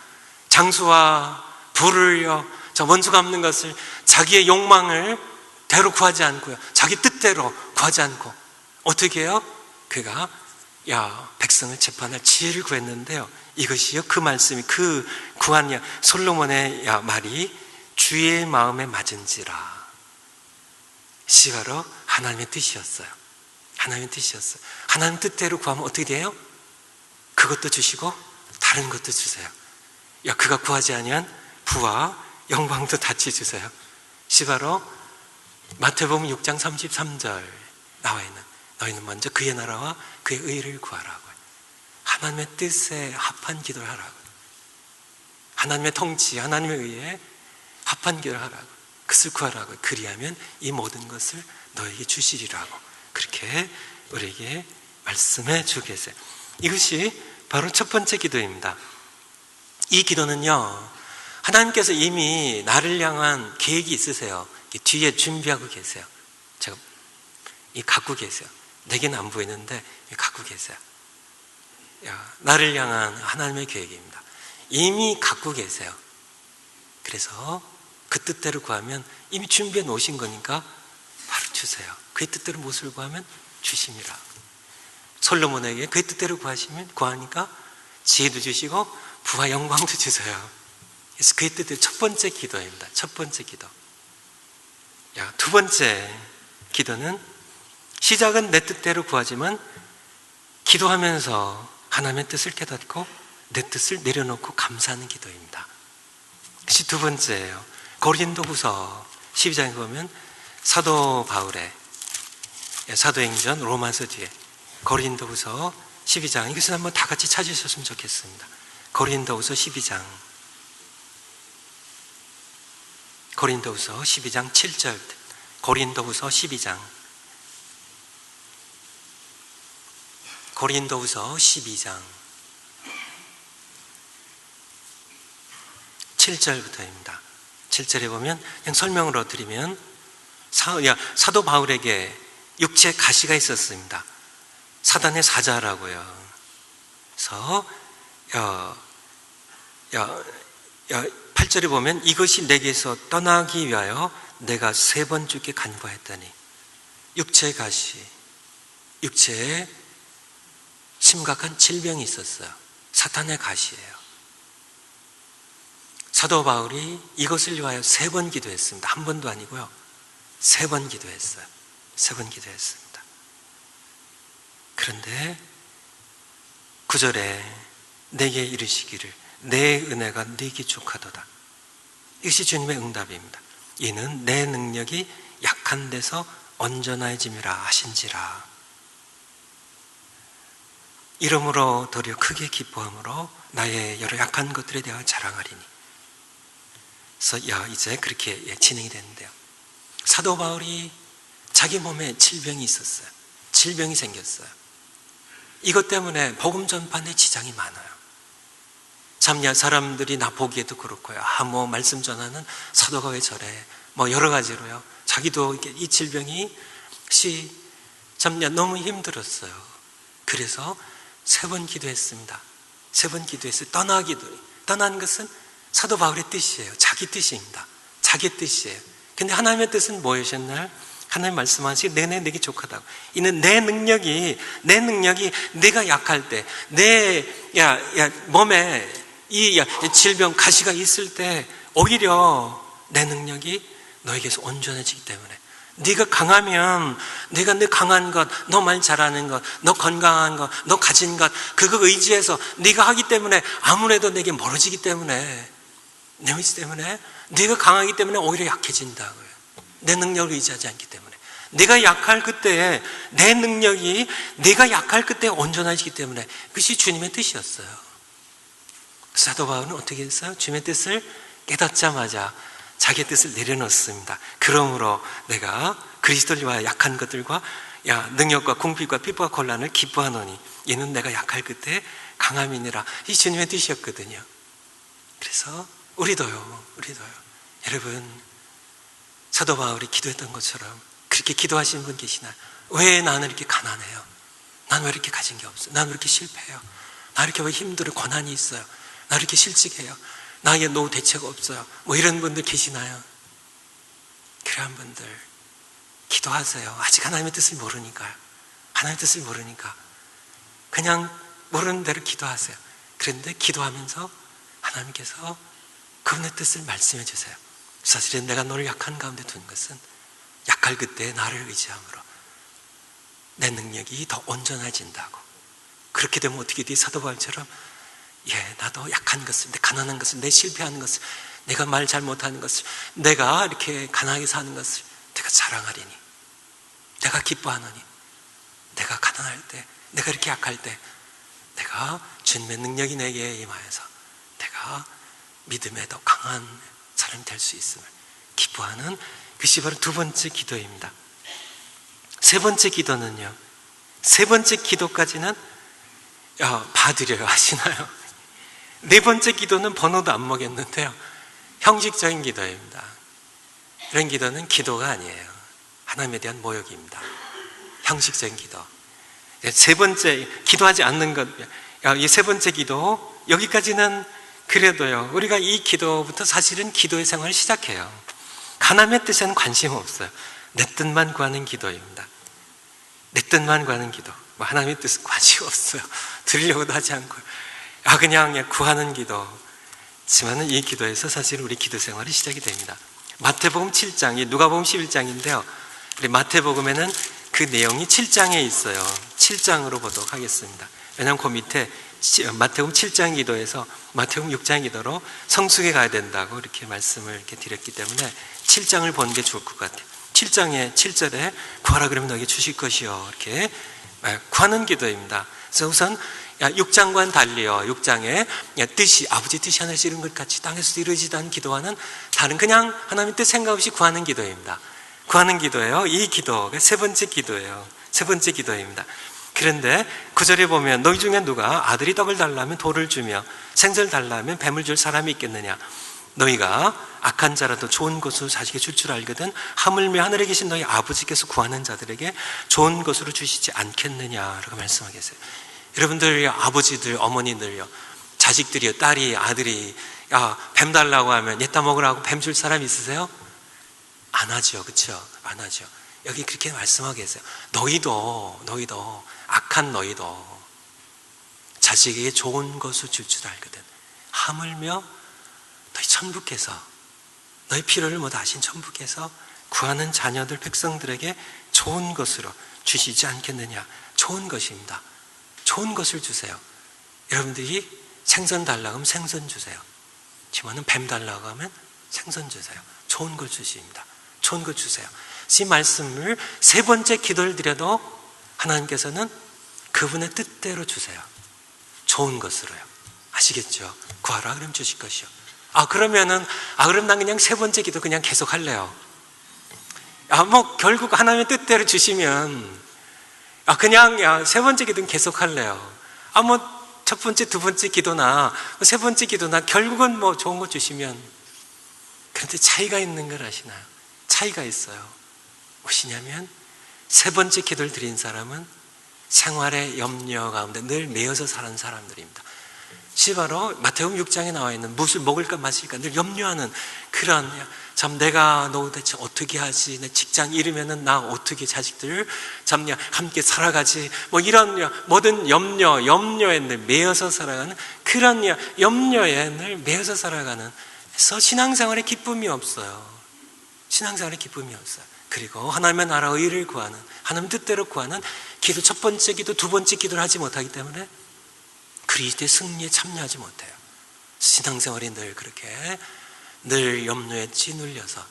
장수와 부를요, 저 원수 갚는 것을 자기의 욕망을 대로 구하지 않고요, 자기 뜻대로 구하지 않고 어떻게 해요? 그가 백성을 재판할 지혜를 구했는데요, 이것이요, 그 말씀이, 그 구한 솔로몬의 말이 주의 마음에 맞은지라. 이 바로 하나님의 뜻이었어요. 하나님의 뜻이었어요. 하나님 뜻대로 구하면 어떻게 돼요? 그것도 주시고 다른 것도 주세요. 그가 구하지 아니한 부와 영광도 같이 주세요. 이 바로 마태복음 6장 33절 나와 있는 너희는 먼저 그의 나라와 그의 의를 구하라고. 하나님의 뜻에 합한 기도를 하라고. 하나님의 통치, 하나님의 의에 합한 기도를 하라고. 그것을 구하라고. 그리하면 이 모든 것을 너에게 주시리라고. 그렇게 우리에게 말씀해 주고 계세요. 이것이 바로 첫 번째 기도입니다. 이 기도는요, 하나님께서 이미 나를 향한 계획이 있으세요. 뒤에 준비하고 계세요. 제가 갖고 계세요. 내게는 안 보이는데 갖고 계세요. 나를 향한 하나님의 계획입니다. 이미 갖고 계세요. 그래서 그 뜻대로 구하면 이미 준비해 놓으신 거니까 바로 주세요. 그의 뜻대로 무엇을 구하면 주심이라. 솔로몬에게 그의 뜻대로 구하니까 지혜도 주시고 부와 영광도 주세요. 그래서 그의 뜻대로 첫 번째 기도입니다. 첫 번째 기도. 두 번째 기도는 시작은 내 뜻대로 구하지만 기도하면서 하나님의 뜻을 깨닫고 내 뜻을 내려놓고 감사하는 기도입니다. 그것이 두 번째예요. 고린도후서 12장에 보면 사도 바울의 사도행전 로마서 뒤에 고린도후서 12장, 이것을 한번 다 같이 찾으셨으면 좋겠습니다. 고린도후서 12장, 고린도후서 12장 7절, 고린도후서 12장, 고린도후서 12장 7절부터입니다. 7절에 보면 그냥 설명으로 드리면 사도 바울에게 육체 가시가 있었습니다. 사단의 사자라고요. 그래서 8절에 보면 이것이 내게서 떠나기 위하여 내가 3번 주께 간구하였더니 육체의 가시, 육체에 심각한 질병이 있었어요. 사탄의 가시예요. 사도 바울이 이것을 위하여 3번 기도했습니다. 한 번도 아니고요. 3번 기도했어요. 3번 기도했습니다. 그런데 9절에 내게 이르시기를 내 은혜가 네게 족하도다. 이것이 주님의 응답입니다. 이는 내 능력이 약한 데서 온전해짐이라 하신지라. 이러므로 도리어 크게 기뻐함으로 나의 여러 약한 것들에 대하여 자랑하리니. 그래서 이제 그렇게 진행이 되는데요. 사도 바울이 자기 몸에 질병이 있었어요. 질병이 생겼어요. 이것 때문에 복음 전파에 지장이 많아요. 참 사람들이 나 보기에도 그렇고요. 말씀 전하는 사도가 왜 저래? 여러 가지로요. 자기도 이 질병이 참 너무 힘들었어요. 그래서 3번 기도했습니다. 3번 기도했어요. 떠난 것은 사도 바울의 뜻이에요. 자기 뜻입니다. 자기 뜻이에요. 근데 하나님의 뜻은 뭐였나요? 하나님 말씀하시기 내게 족하다고. 이는 내 능력이 내가 약할 때, 내 몸에 이 질병 가시가 있을 때 오히려 내 능력이 너에게서 온전해지기 때문에, 네가 강하면 내가 너 강한 것, 너 말 잘하는 것, 너 건강한 것, 너 가진 것, 그거 의지해서 네가 하기 때문에 아무래도 내게 멀어지기 때문에, 내 의지 때문에, 네가 강하기 때문에 오히려 약해진다고요. 내 능력을 의지하지 않기 때문에. 내가 약할 그때에 내 능력이 내가 약할 그때에 온전해지기 때문에, 그것이 주님의 뜻이었어요. 사도 바울은 어떻게 했어요? 주님의 뜻을 깨닫자마자 자기의 뜻을 내려놓습니다. 그러므로 내가 그리스도를 위하여 약한 것들과 능력과 궁핍과 핍박과 곤란을 기뻐하노니 이는 내가 약할 그때에 강함이니라. 이 주님의 뜻이었거든요. 그래서 우리도요. 여러분, 사도 바울이 기도했던 것처럼 그렇게 기도하시는 분 계시나요? 왜 나는 이렇게 가난해요? 나는 왜 이렇게 가진 게 없어요? 나는 왜 이렇게 실패해요? 나 이렇게 왜 힘들어? 고난이 있어요? 나 이렇게 실직해요? 나에게 노후 대책 없어요? 이런 분들 계시나요? 그런 분들 기도하세요. 아직 하나님의 뜻을 모르니까요. 하나님의 뜻을 모르니까 그냥 모르는 대로 기도하세요. 그런데 기도하면서 하나님께서 그분의 뜻을 말씀해 주세요. 사실은 내가 너를 약한 가운데 둔 것은 약할 그때 나를 의지함으로 내 능력이 더 온전해진다고. 그렇게 되면 어떻게 돼? 사도 바울처럼 나도 약한 것을, 내 가난한 것을, 내 실패하는 것을, 내가 말 잘못하는 것을, 내가 이렇게 가난하게 사는 것을 내가 자랑하리니, 내가 기뻐하노니, 내가 가난할 때, 내가 이렇게 약할 때 내가 주님의 능력이 내게 임하여서 내가 믿음에 더 강한 사람이 될 수 있음을 기뻐하는 그것이 바로 두 번째 기도입니다. 세 번째 기도는요, 세 번째 기도까지는 봐드려요. 아시나요? 네 번째 기도는 번호도 안 먹였는데요, 형식적인 기도입니다. 이런 기도는 기도가 아니에요. 하나님에 대한 모욕입니다. 형식적인 기도. 세 번째, 기도하지 않는 것, 이 세 번째 기도, 여기까지는 그래도요, 우리가 이 기도부터 사실은 기도의 생활을 시작해요. 하나님의 뜻에는 관심 없어요. 내 뜻만 구하는 기도입니다. 내 뜻만 구하는 기도. 하나님의 뜻은 관심 없어요. 들으려고도 하지 않고요. 그냥 구하는 기도. 하지만 이 기도에서 사실 우리 기도 생활이 시작이 됩니다. 마태복음 7장이 누가복음 11장인데요. 우리 마태복음에는 그 내용이 7장에 있어요. 7장으로 보도록 하겠습니다. 왜냐하면 그 밑에 마태복음 7장 기도에서 마태복음 6장 기도로 성숙해 가야 된다고 이렇게 말씀을 이렇게 드렸기 때문에 7장을 보는 게 좋을 것 같아요. 7장의 7절에 구하라 그러면 너에게 주실 것이요, 이렇게 구하는 기도입니다. 그래서 우선 6장과는 달리요, 6장의 뜻이, 아버지 뜻이 하늘에서 이룬 것 같이 땅에서도 이루어지지 않은 기도와는 다른, 그냥 하나님 뜻 생각 없이 구하는 기도입니다. 구하는 기도예요. 이 기도가 세 번째 기도예요. 세 번째 기도입니다. 그런데 9절에 보면 너희 중에 누가 아들이 떡을 달라면 돌을 주며 생선을 달라면 뱀을 줄 사람이 있겠느냐, 너희가 악한 자라도 좋은 것으로 자식에게 줄 줄 알거든 하물며 하늘에 계신 너희 아버지께서 구하는 자들에게 좋은 것으로 주시지 않겠느냐라고 말씀하고 계세요. 여러분들, 아버지들, 어머니들요, 자식들이요, 딸이, 아들이 뱀 달라고 하면 얘따 먹으라고 뱀 줄 사람 있으세요? 안 하죠. 그렇죠? 안 하죠. 여기 그렇게 말씀하고 계세요. 너희도 악한 너희도 자식에게 좋은 것을 줄 줄 알거든 하물며 너희 천부께서, 너희 필요를 모두 아신 천부께서 구하는 자녀들, 백성들에게 좋은 것으로 주시지 않겠느냐. 좋은 것입니다. 좋은 것을 주세요. 여러분들이 생선 달라고 하면 생선 주세요. 지금은 뱀 달라고 하면 생선 주세요. 좋은 걸 주십니다. 좋은 걸 주세요. 이 말씀을 세 번째 기도를 드려도 하나님께서는 그분의 뜻대로 주세요. 좋은 것으로요. 아시겠죠? 구하라 그러면 주실 것이요. 그럼 난 그냥 세 번째 기도 그냥 계속 할래요. 결국 하나님의 뜻대로 주시면 그냥 세 번째 기도는 계속 할래요. 첫 번째, 두 번째 기도나 세 번째 기도나 결국은 좋은 거 주시면. 그런데 차이가 있는 걸 아시나요? 차이가 있어요. 무엇이냐면 세 번째 기도를 드린 사람은 생활의 염려 가운데 늘 매여서 사는 사람들입니다. 바로 마태복음 6장에 나와 있는 무엇을 먹을까 마실까 늘 염려하는 그런, 참 내가 너 대체 어떻게 하지, 내 직장 잃으면은 나 어떻게 자식들 함께 살아가지, 이런 모든 염려에 늘 매여서 살아가는 그런 염려에 늘 매여서 살아가는, 그래서 신앙생활에 기쁨이 없어요. 신앙생활에 기쁨이 없어요. 그리고 하나님의 나라의 의를 구하는, 하나님 뜻대로 구하는 기도, 첫 번째 기도, 두 번째 기도를 하지 못하기 때문에 그리스도의 승리에 참여하지 못해요. 신앙생활이 늘 그렇게 늘 염려에 찌눌려서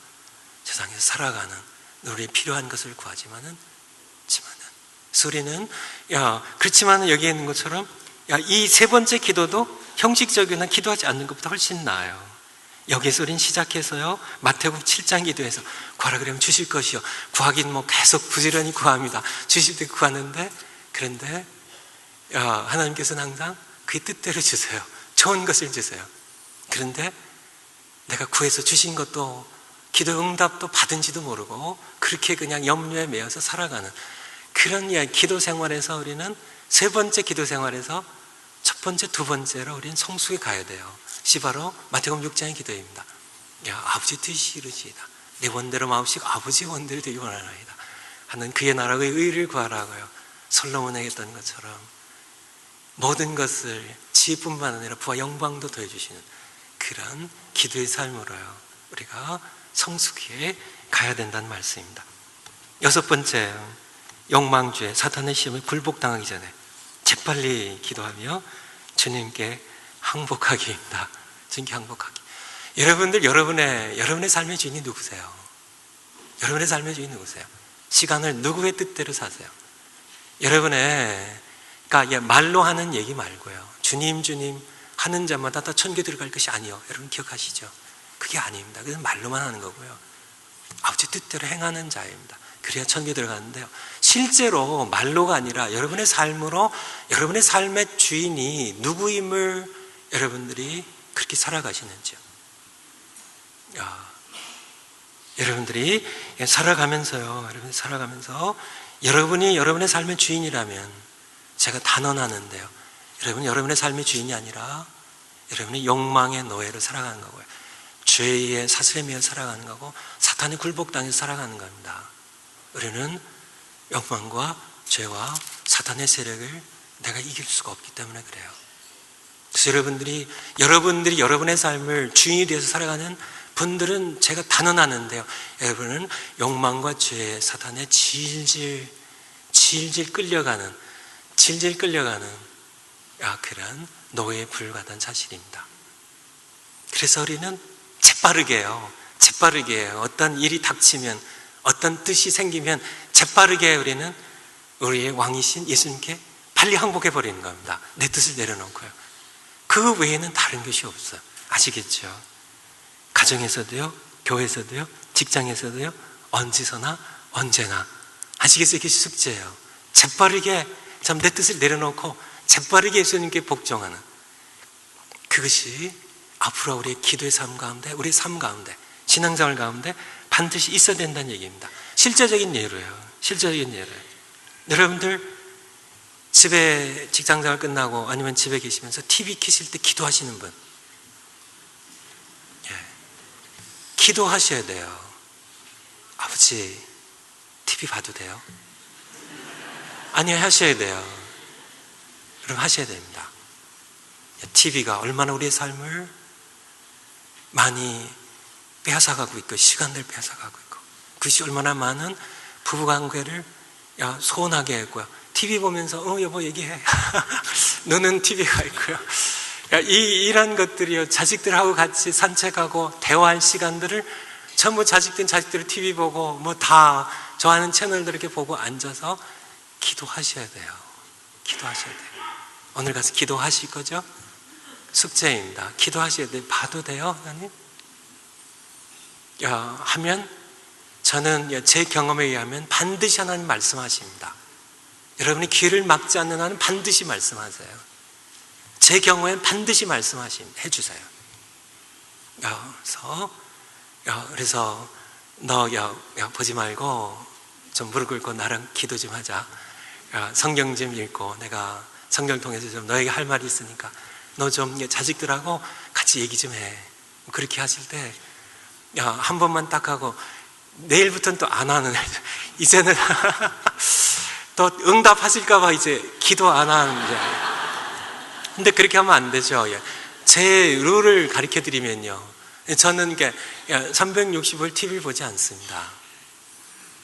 세상에서 살아가는, 우리의 필요한 것을 구하지만은 우리는 그렇지만은 여기에 있는 것처럼 이 세 번째 기도도 형식적이나 기도하지 않는 것보다 훨씬 나아요. 여기서 우린 시작해서요, 마태복음 7장 기도에서 구하라 그러면 주실 것이요, 구하긴 계속 부지런히 구합니다. 주실 때 구하는데, 그런데 하나님께서는 항상 그의 뜻대로 주세요. 좋은 것을 주세요. 그런데 내가 구해서 주신 것도 기도 응답도 받은지도 모르고 그렇게 그냥 염려에 매여서 살아가는 그런 기도 생활에서 우리는 세 번째 기도 생활에서 첫 번째, 두 번째로 우리는 성숙에 가야 돼요. 바로 마태복음 6장의 기도입니다. 아버지 뜻이 이루지이다. 내 원대로 마옵시고 아버지의 원대로 되기 원하나이다 하는 그의 나라의 의를 구하라고요. 솔로몬에게 했던 것처럼 모든 것을 지혜뿐만 아니라 부와 영광도 더해주시는 그런 기도의 삶으로요, 우리가 성숙해 가야 된다는 말씀입니다. 여섯 번째, 욕망주의 사탄의 시험에 굴복당하기 전에 재빨리 기도하며 주님께 항복하기입니다. 주님께 항복하기. 여러분들, 여러분의 삶의 주인이 누구세요? 여러분의 삶의 주인 누구세요? 시간을 누구의 뜻대로 사세요? 여러분의, 그러니까 말로 하는 얘기 말고요. 주님 주님 하는 자마다 다 천국에 들어갈 것이 아니요. 여러분 기억하시죠? 그게 아닙니다. 그건 말로만 하는 거고요. 아버지 뜻대로 행하는 자입니다. 그래야 천국에 들어가는데요. 실제로 말로가 아니라 여러분의 삶으로 여러분의 삶의 주인이 누구임을 여러분들이 그렇게 살아가시는지요. 여러분들이 살아가면서요. 여러분이 살아가면서 여러분이 여러분의 삶의 주인이라면 제가 단언하는데요. 여러분이 여러분의 삶의 주인이 아니라 여러분이 욕망의 노예로 살아가는 거고요. 죄의 사슬에 매여 살아가는 거고 사탄의 굴복당해서 살아가는 겁니다. 우리는 욕망과 죄와 사탄의 세력을 내가 이길 수가 없기 때문에 그래요. 그래서 여러분들이 여러분의 삶을 주인이 되어서 살아가는 분들은 제가 단언하는데요. 여러분은 욕망과 죄, 사탄에 질질 끌려가는 그런 노예에 불과한 사실입니다. 그래서 우리는 재빠르게요. 어떤 일이 닥치면, 어떤 뜻이 생기면 재빠르게 우리는 우리의 왕이신 예수님께 빨리 항복해 버리는 겁니다. 내 뜻을 내려놓고요. 그 외에는 다른 것이 없어요. 아시겠죠? 가정에서도요, 교회에서도요, 직장에서도요, 언제서나 언제나. 아시겠어요? 이게 숙제예요. 재빠르게 참 내 뜻을 내려놓고 재빠르게 예수님께 복종하는 그것이 앞으로 우리의 기도의 삶 가운데, 우리의 삶 가운데, 신앙생활 가운데 반드시 있어야 된다는 얘기입니다. 실제적인 예로요. 여러분들 집에 직장생활 끝나고 아니면 집에 계시면서 TV 켜실 때 기도하시는 분, 기도하셔야 돼요. 아버지, TV 봐도 돼요? 아니요, 하셔야 돼요. 그럼 하셔야 됩니다. TV가 얼마나 우리의 삶을 많이 빼앗아가고 있고, 시간을 빼앗아가고 있고, 그것이 얼마나 많은 부부관계를 소원하게 했고요. TV 보면서 여보 얘기해. 너는 TV가 있고요. 이런 것들이요, 자식들하고 같이 산책하고 대화할 시간들을 전부 자식들 TV 보고 뭐 다 좋아하는 채널들 이렇게 보고 앉아서 기도하셔야 돼요. 오늘 가서 기도하실 거죠? 숙제입니다. 기도하셔야 돼요. 봐도 돼요, 하나님? 하면 저는 제 경험에 의하면 반드시 하나님 말씀하십니다. 여러분이 귀를 막지 않는 한은 반드시 말씀하세요. 제 경우엔 반드시 해주세요. 그래서 너 보지 말고 좀 무릎 꿇고 나랑 기도 좀 하자. 성경 좀 읽고 내가 성경을 통해서 좀 너에게 할 말이 있으니까 너 좀 자식들하고 같이 얘기 좀 해. 그렇게 하실 때 한 번만 딱 하고 내일부터는 또 안 하는 이제는 또 응답하실까 봐 이제 기도 안 하는데. 근데 그렇게 하면 안 되죠. 제 룰을 가르쳐 드리면요, 저는 365일 TV를 보지 않습니다.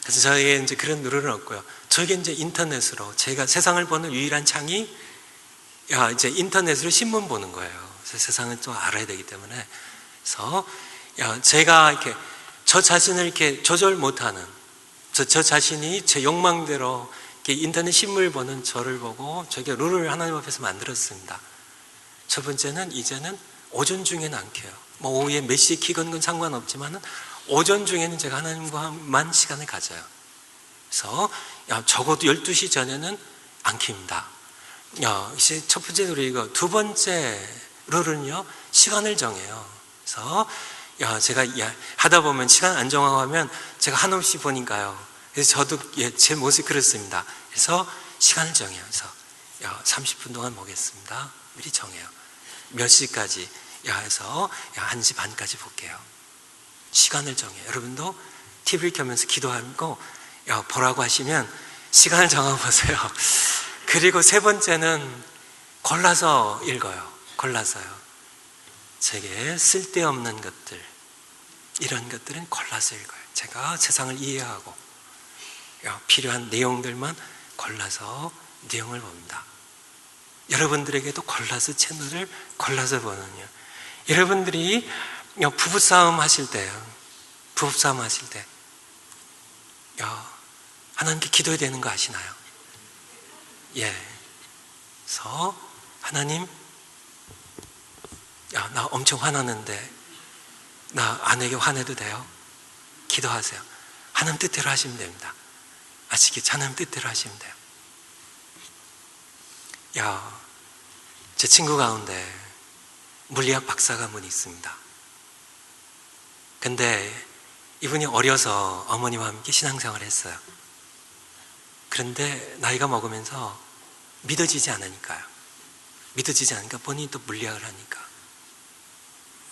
그래서 저에게 이제 그런 룰은 없고요. 저에게 이제 인터넷으로 제가 세상을 보는 유일한 창이 이제 인터넷으로 신문 보는 거예요. 그래서 세상을 또 알아야 되기 때문에. 그래서 제가 이렇게 저 자신을 이렇게 조절 못하는, 저 자신이 제 욕망대로 인터넷 신문을 보는 저를 보고 저게 룰을 하나님 앞에서 만들었습니다. 첫 번째는 이제는 오전 중에는 안 켜요. 뭐 오후에 몇 시에 키건 건 상관없지만 오전 중에는 제가 하나님과만 시간을 가져요. 그래서 적어도 12시 전에는 안 킵니다. 이제 첫 번째 룰이고, 두 번째 룰은요, 시간을 정해요. 그래서 제가 하다 보면 시간 안 정하고 하면 제가 한없이 보니까요. 그래서 저도 제 모습이 그렇습니다. 그래서 시간을 정해요. 그래서 30분 동안 보겠습니다. 미리 정해요. 몇 시까지 해서 1시 반까지 볼게요. 시간을 정해요. 여러분도 TV를 켜면서 기도하고 보라고 하시면 시간을 정해보세요. 그리고 세 번째는 골라서 읽어요. 골라서요. 제게 쓸데없는 것들, 이런 것들은 골라서 읽어요. 제가 세상을 이해하고 필요한 내용들만 골라서 내용을 봅니다. 여러분들에게도 골라서 채널을 골라서 보는요. 여러분들이 부부싸움 하실 때 하나님께 기도해야 되는 거 아시나요? 예. 그래서 하나님, 나 엄청 화났는데 나 아내에게 화내도 돼요? 기도하세요. 하나님 뜻대로 하시면 됩니다. 아시겠죠? 하나님 뜻대로 하시면 돼요. 제 친구 가운데 물리학 박사가 한 분 있습니다. 근데 이분이 어려서 어머니와 함께 신앙생활을 했어요. 그런데 나이가 먹으면서 믿어지지 않으니까 본인이 또 물리학을 하니까.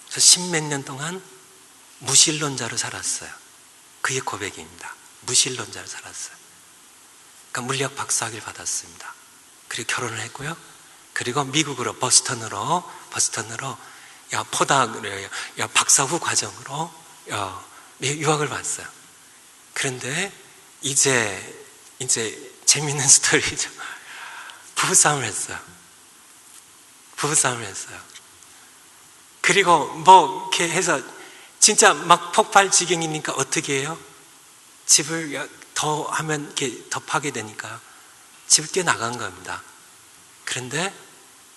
그래서 10몇 년 동안 무신론자로 살았어요. 그게 고백입니다. 무신론자로 살았어요. 그러니까 물리학 박사학위를 받았습니다. 그리고 결혼을 했고요. 그리고 미국으로 버스턴으로 포닥으로 박사 후 과정으로 유학을 왔어요. 그런데 이제 재밌는 스토리죠. 부부싸움을 했어요. 그리고 뭐 이렇게 해서 진짜 막 폭발 지경이니까 어떻게 해요? 집을 더 하면 이렇게 더 파괴되니까 집을 뛰어나간 겁니다. 그런데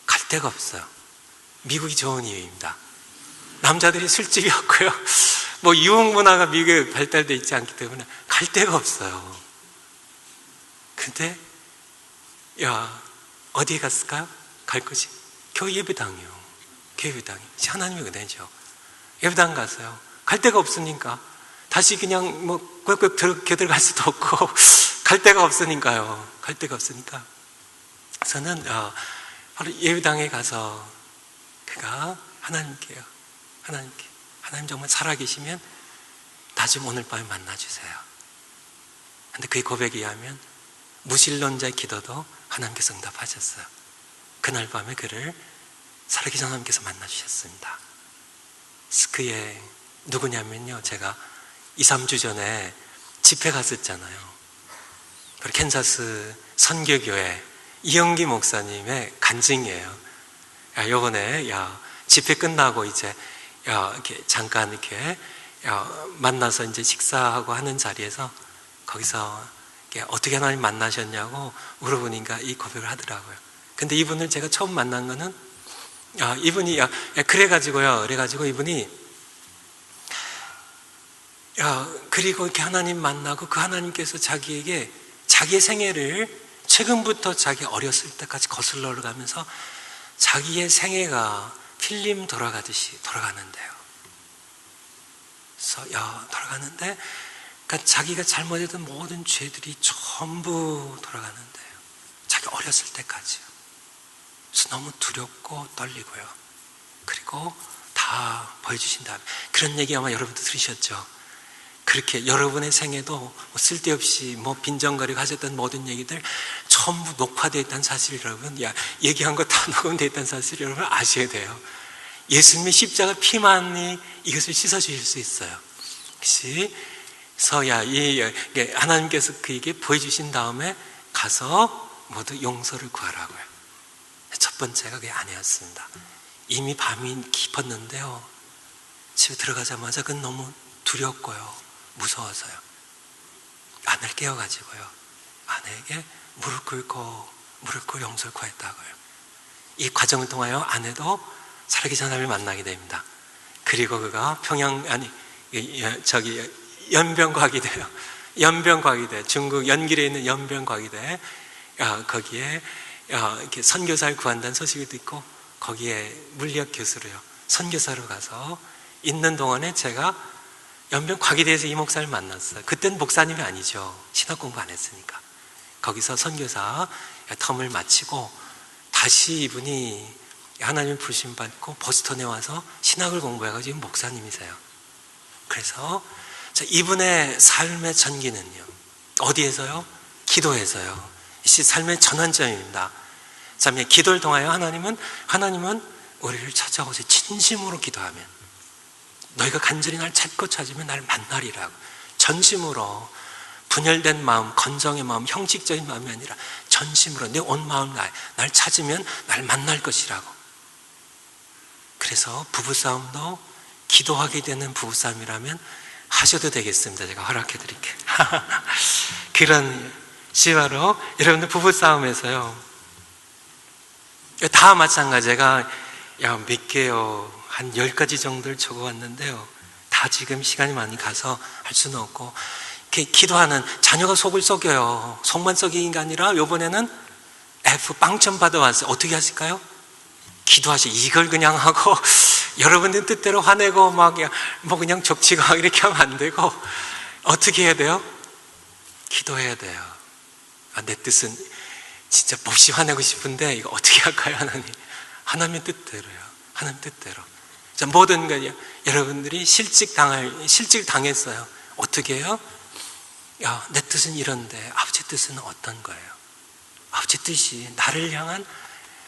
갈 데가 없어요. 미국이 좋은 이유입니다. 남자들이 술집이 없고요. 뭐 유흥 문화가 미국에 발달되어 있지 않기 때문에 갈 데가 없어요. 근데 어디에 갔을까요? 갈 곳이 교회 예배당이요. 하나님의 은혜죠. 예배당 갔어요. 갈 데가 없으니까 다시 그냥 뭐 꽥꽥 들어갈 수도 없고 갈 데가 없으니까요. 저는 바로 예배당에 가서 그가 하나님 정말 살아계시면 나 좀 오늘 밤에 만나주세요. 근데 그의 고백에 의하면 무신론자의 기도도 하나님께서 응답하셨어요. 그날 밤에 그를 살아계신 하나님께서 만나주셨습니다. 그의 누구냐면요, 제가 2, 3주 전에 집회 갔었잖아요. 그리고 캔자스 선교교회 이영기 목사님의 간증이에요. 요번에 집회 끝나고 이제 이렇게 잠깐 이렇게 만나서 이제 식사하고 하는 자리에서 거기서 어떻게 하나님 만나셨냐고 물어보니까 이 고백을 하더라고요. 근데 이분을 제가 처음 만난 거는 이분이 그래가지고 이분이 그리고 이렇게 하나님 만나고 그 하나님께서 자기에게 자기의 생애를 최근부터 자기 어렸을 때까지 거슬러 가면서 자기의 생애가 필름 돌아가듯이 돌아가는데요. 그래서 돌아가는데 그러니까 자기가 잘못했던 모든 죄들이 전부 돌아가는데요. 자기 어렸을 때까지요. 그래서 너무 두렵고 떨리고요. 그리고 다 보여주신 다음에 그런 얘기 아마 여러분도 들으셨죠. 그렇게 여러분의 생애도 뭐 쓸데없이 빈정거리고 하셨던 모든 얘기들 전부 녹화되어 있다는 사실을 여러분, 얘기한 거 다 녹음되어 있다는 사실을 여러분 아셔야 돼요. 예수님의 십자가 피만이 이것을 씻어주실 수 있어요. 그래서 하나님께서 그에게 보여주신 다음에 가서 모두 용서를 구하라고요. 첫 번째가 그의 아내였습니다. 이미 밤이 깊었는데요, 집에 들어가자마자 그건 너무 두렵고요, 무서워서요, 아내를 깨워가지고요, 아내에게 무릎 꿇고 용서를 구했다고요. 이 과정을 통하여 아내도 살아계신 하나님을 만나게 됩니다. 그리고 그가 연변과기대, 중국 연길에 있는 연변과기대, 거기에 이렇게 선교사를 구한다는 소식을 듣고 거기에 물리학 교수로요, 선교사로 가서 있는 동안에 제가 연변과기대에서 이 목사를 만났어요. 그때는 목사님이 아니죠. 신학 공부 안 했으니까. 거기서 선교사 텀을 마치고 다시 이분이 하나님을 부르심 받고 보스턴에 와서 신학을 공부해가지고 지금 목사님이세요. 그래서 이분의 삶의 전기는요, 어디에서요? 기도에서요. 이 삶의 전환점입니다. 기도를 통하여 하나님은 우리를 찾아오세요. 진심으로 기도하면, 너희가 간절히 날 찾고 찾으면 날 만나리라고. 전심으로, 분열된 마음, 건정의 마음, 형식적인 마음이 아니라 전심으로 내 온 마음 날 찾으면 날 만날 것이라고. 그래서 부부싸움도 기도하게 되는 부부싸움이라면 하셔도 되겠습니다. 제가 허락해 드릴게요. 그런 시바로 여러분들 부부싸움에서요, 다 마찬가지. 제가 몇 개요, 한 10가지 정도를 적어왔는데요, 다 지금 시간이 많이 가서 할 수는 없고, 이렇게 기도하는 자녀가 속을 썩여요. 속만 썩이는 게 아니라 이번에는 F 빵점 받아왔어요. 어떻게 하실까요? 기도하시. 이걸 그냥 하고 여러분들 뜻대로 화내고 막 뭐 그냥 적치고 이렇게 하면 안 되고, 어떻게 해야 돼요? 기도해야 돼요. 내 뜻은 진짜 몹시 화내고 싶은데 이거 어떻게 할까요? 하나님 뜻대로요. 하나님 뜻대로. 자, 모든 거 여러분들이 실직 당했어요. 어떻게 해요? 내 뜻은 이런데 아버지 뜻은 어떤 거예요? 아버지 뜻이 나를 향한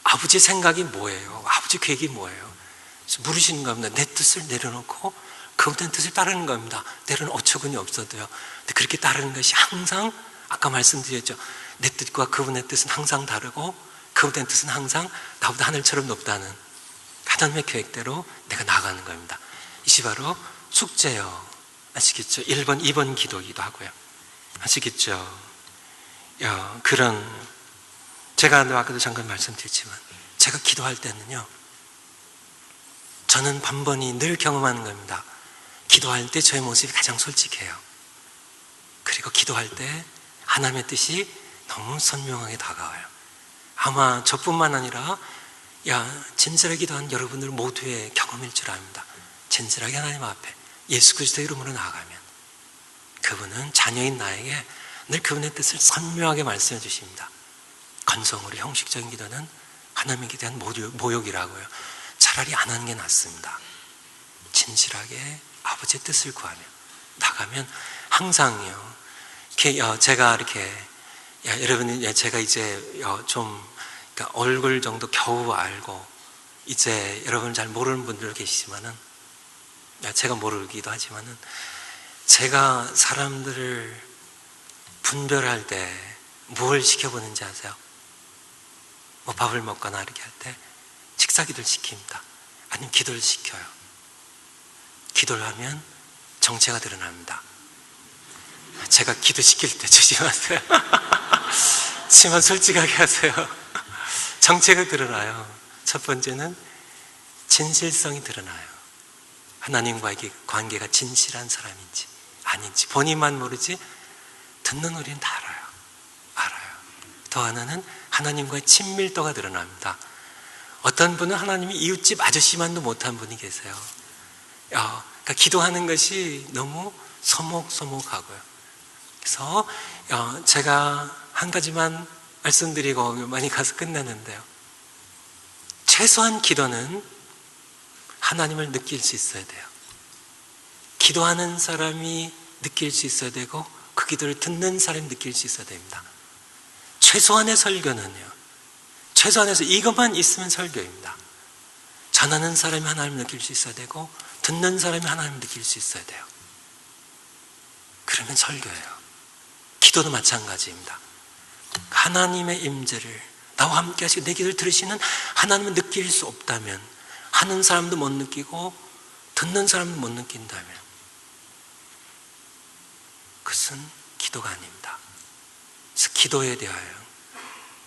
아버지 생각이 뭐예요? 아버지 계획이 뭐예요? 그래서 물으시는 겁니다. 내 뜻을 내려놓고 그분의 뜻을 따르는 겁니다. 때로는 어처구니 없어도요. 근데 그렇게 따르는 것이 항상, 아까 말씀드렸죠, 내 뜻과 그분의 뜻은 항상 다르고 그분의 뜻은 항상 나보다 하늘처럼 높다는 하나님의 계획대로 내가 나아가는 겁니다. 이것이 바로 숙제요. 아시겠죠? 1번, 2번 기도기도 하고요. 아시겠죠? 그런, 제가 아까도 잠깐 말씀드렸지만, 제가 기도할 때는요, 저는 번번이 늘 경험하는 겁니다. 기도할 때 저의 모습이 가장 솔직해요. 그리고 기도할 때 하나님의 뜻이 너무 선명하게 다가와요. 아마 저뿐만 아니라 진실하게 기도한 여러분들 모두의 경험일 줄 압니다. 진실하게 하나님 앞에 예수 그리스도 이름으로 나아가면 그분은 자녀인 나에게 늘 그분의 뜻을 선명하게 말씀해 주십니다. 건성으로 형식적인 기도는 하나님께 대한 모욕이라고요. 차라리 안 하는 게 낫습니다. 진실하게 아버지의 뜻을 구하며 나가면 항상요, 제가 이렇게, 여러분, 제가 이제 좀, 그러니까 얼굴 정도 겨우 알고, 이제 여러분 잘 모르는 분들 계시지만은, 제가 모르기도 하지만은, 제가 사람들을 분별할 때 뭘 시켜보는지 아세요? 뭐 밥을 먹거나 이렇게 할 때 식사 기도를 시킵니다. 아니면 기도를 시켜요. 기도를 하면 정체가 드러납니다. 제가 기도시킬 때 조심하세요. 하지만 솔직하게 하세요. 정체가 드러나요. 첫 번째는 진실성이 드러나요. 하나님과의 관계가 진실한 사람인지 아닌지 본인만 모르지 듣는 우리는 다 알아요. 더 하나는 하나님과의 친밀도가 드러납니다. 어떤 분은 하나님이 이웃집 아저씨만도 못한 분이 계세요. 그러니까 기도하는 것이 너무 서먹서먹하고요. 그래서 제가 한 가지만 말씀드리고 많이 가서 끝내는데요, 최소한 기도는 하나님을 느낄 수 있어야 돼요. 기도하는 사람이 느낄 수 있어야 되고 그 기도를 듣는 사람이 느낄 수 있어야 됩니다. 최소한의 설교는요, 최소한에서 이것만 있으면 설교입니다. 전하는 사람이 하나님을 느낄 수 있어야 되고 듣는 사람이 하나님을 느낄 수 있어야 돼요. 그러면 설교예요. 기도도 마찬가지입니다. 하나님의 임재를 나와 함께 하시고 내 기도를 들으시는 하나님을 느낄 수 없다면, 하는 사람도 못 느끼고 듣는 사람도 못 느낀다면 그것은 기도가 아닙니다. 그래서 기도에 대하여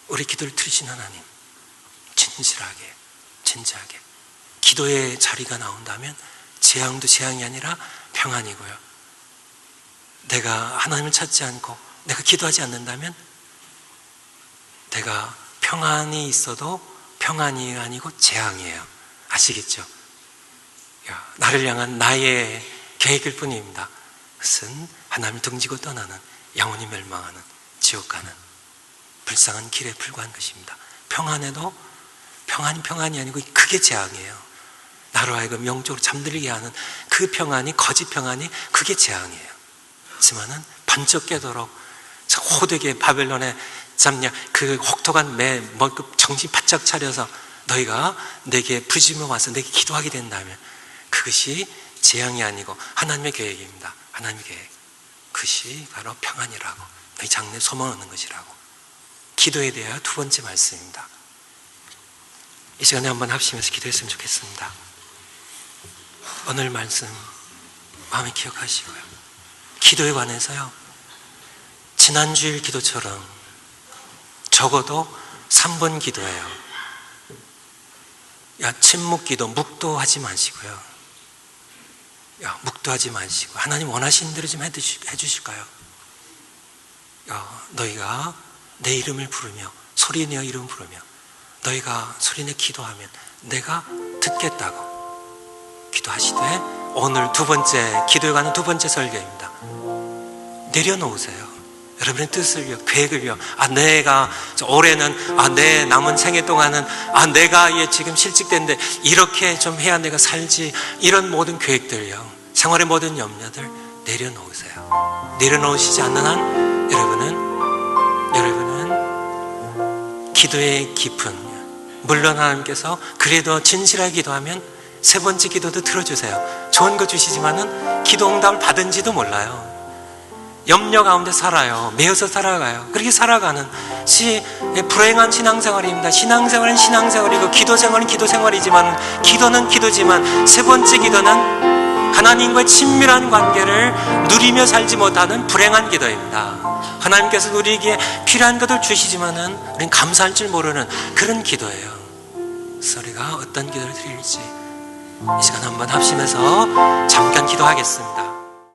우리 기도를 들으신 하나님, 진실하게 진지하게 기도의 자리가 나온다면 재앙도 재앙이 아니라 평안이고요, 내가 하나님을 찾지 않고 내가 기도하지 않는다면 내가 평안이 있어도 평안이 아니고 재앙이에요. 아시겠죠? 나를 향한 나의 계획일 뿐입니다. 그것은 하나님을 등지고 떠나는, 영원히 멸망하는, 지옥 가는 불쌍한 길에 불과한 것입니다. 평안해도 평안이 아니고 그게 재앙이에요. 나로 하여금 영적으로 잠들게 하는 그 평안이, 거짓 평안이, 그게 재앙이에요. 하지만은 번쩍 깨도록 호되게 바벨론에 잡냐 그 혹독한 매 정신 바짝 차려서 너희가 내게 부르짖으며 와서 내게 기도하게 된다면 그것이 재앙이 아니고 하나님의 계획입니다. 하나님의 계획. 그것이 바로 평안이라고, 너희 장래에 소망 얻는 것이라고. 기도에 대하여 두 번째 말씀입니다. 이 시간에 한번 합심해서 기도했으면 좋겠습니다. 오늘 말씀 마음에 기억하시고요. 기도에 관해서요, 지난주일 기도처럼 적어도 3번 기도예요. 야, 침묵 기도, 묵도하지 마시고요. 야, 묵도하지 마시고 하나님 원하시는 대로 좀 해주실까요? 야, 너희가 내 이름을 부르며 소리내어 이름 부르며 너희가 소리내 기도하면 내가 듣겠다고 기도하시되, 오늘 두 번째 기도에 관한 두 번째 설교입니다. 내려놓으세요. 여러분의 뜻을요, 계획을요. 내가 올해는 내 남은 생애 동안은 내가 지금 실직된데 이렇게 좀 해야 내가 살지, 이런 모든 계획들요, 생활의 모든 염려들 내려놓으세요. 내려놓으시지 않는 한 여러분은 기도의 깊은, 물론 하나님께서 그래도 진실하게 기도하면 세 번째 기도도 들어주세요. 좋은 거 주시지만은 기도 응답을 받은지도 몰라요. 염려 가운데 살아요. 매여서 살아가요. 그렇게 살아가는 불행한 신앙생활입니다. 신앙생활은 신앙생활이고 기도생활은 기도생활이지만, 기도는 기도지만 세 번째 기도는 하나님과의 친밀한 관계를 누리며 살지 못하는 불행한 기도입니다. 하나님께서 우리에게 필요한 것을 주시지만은 우리는 감사할 줄 모르는 그런 기도예요. 그래서 우리가 어떤 기도를 드릴지 이 시간 한번 합심해서 잠깐 기도하겠습니다.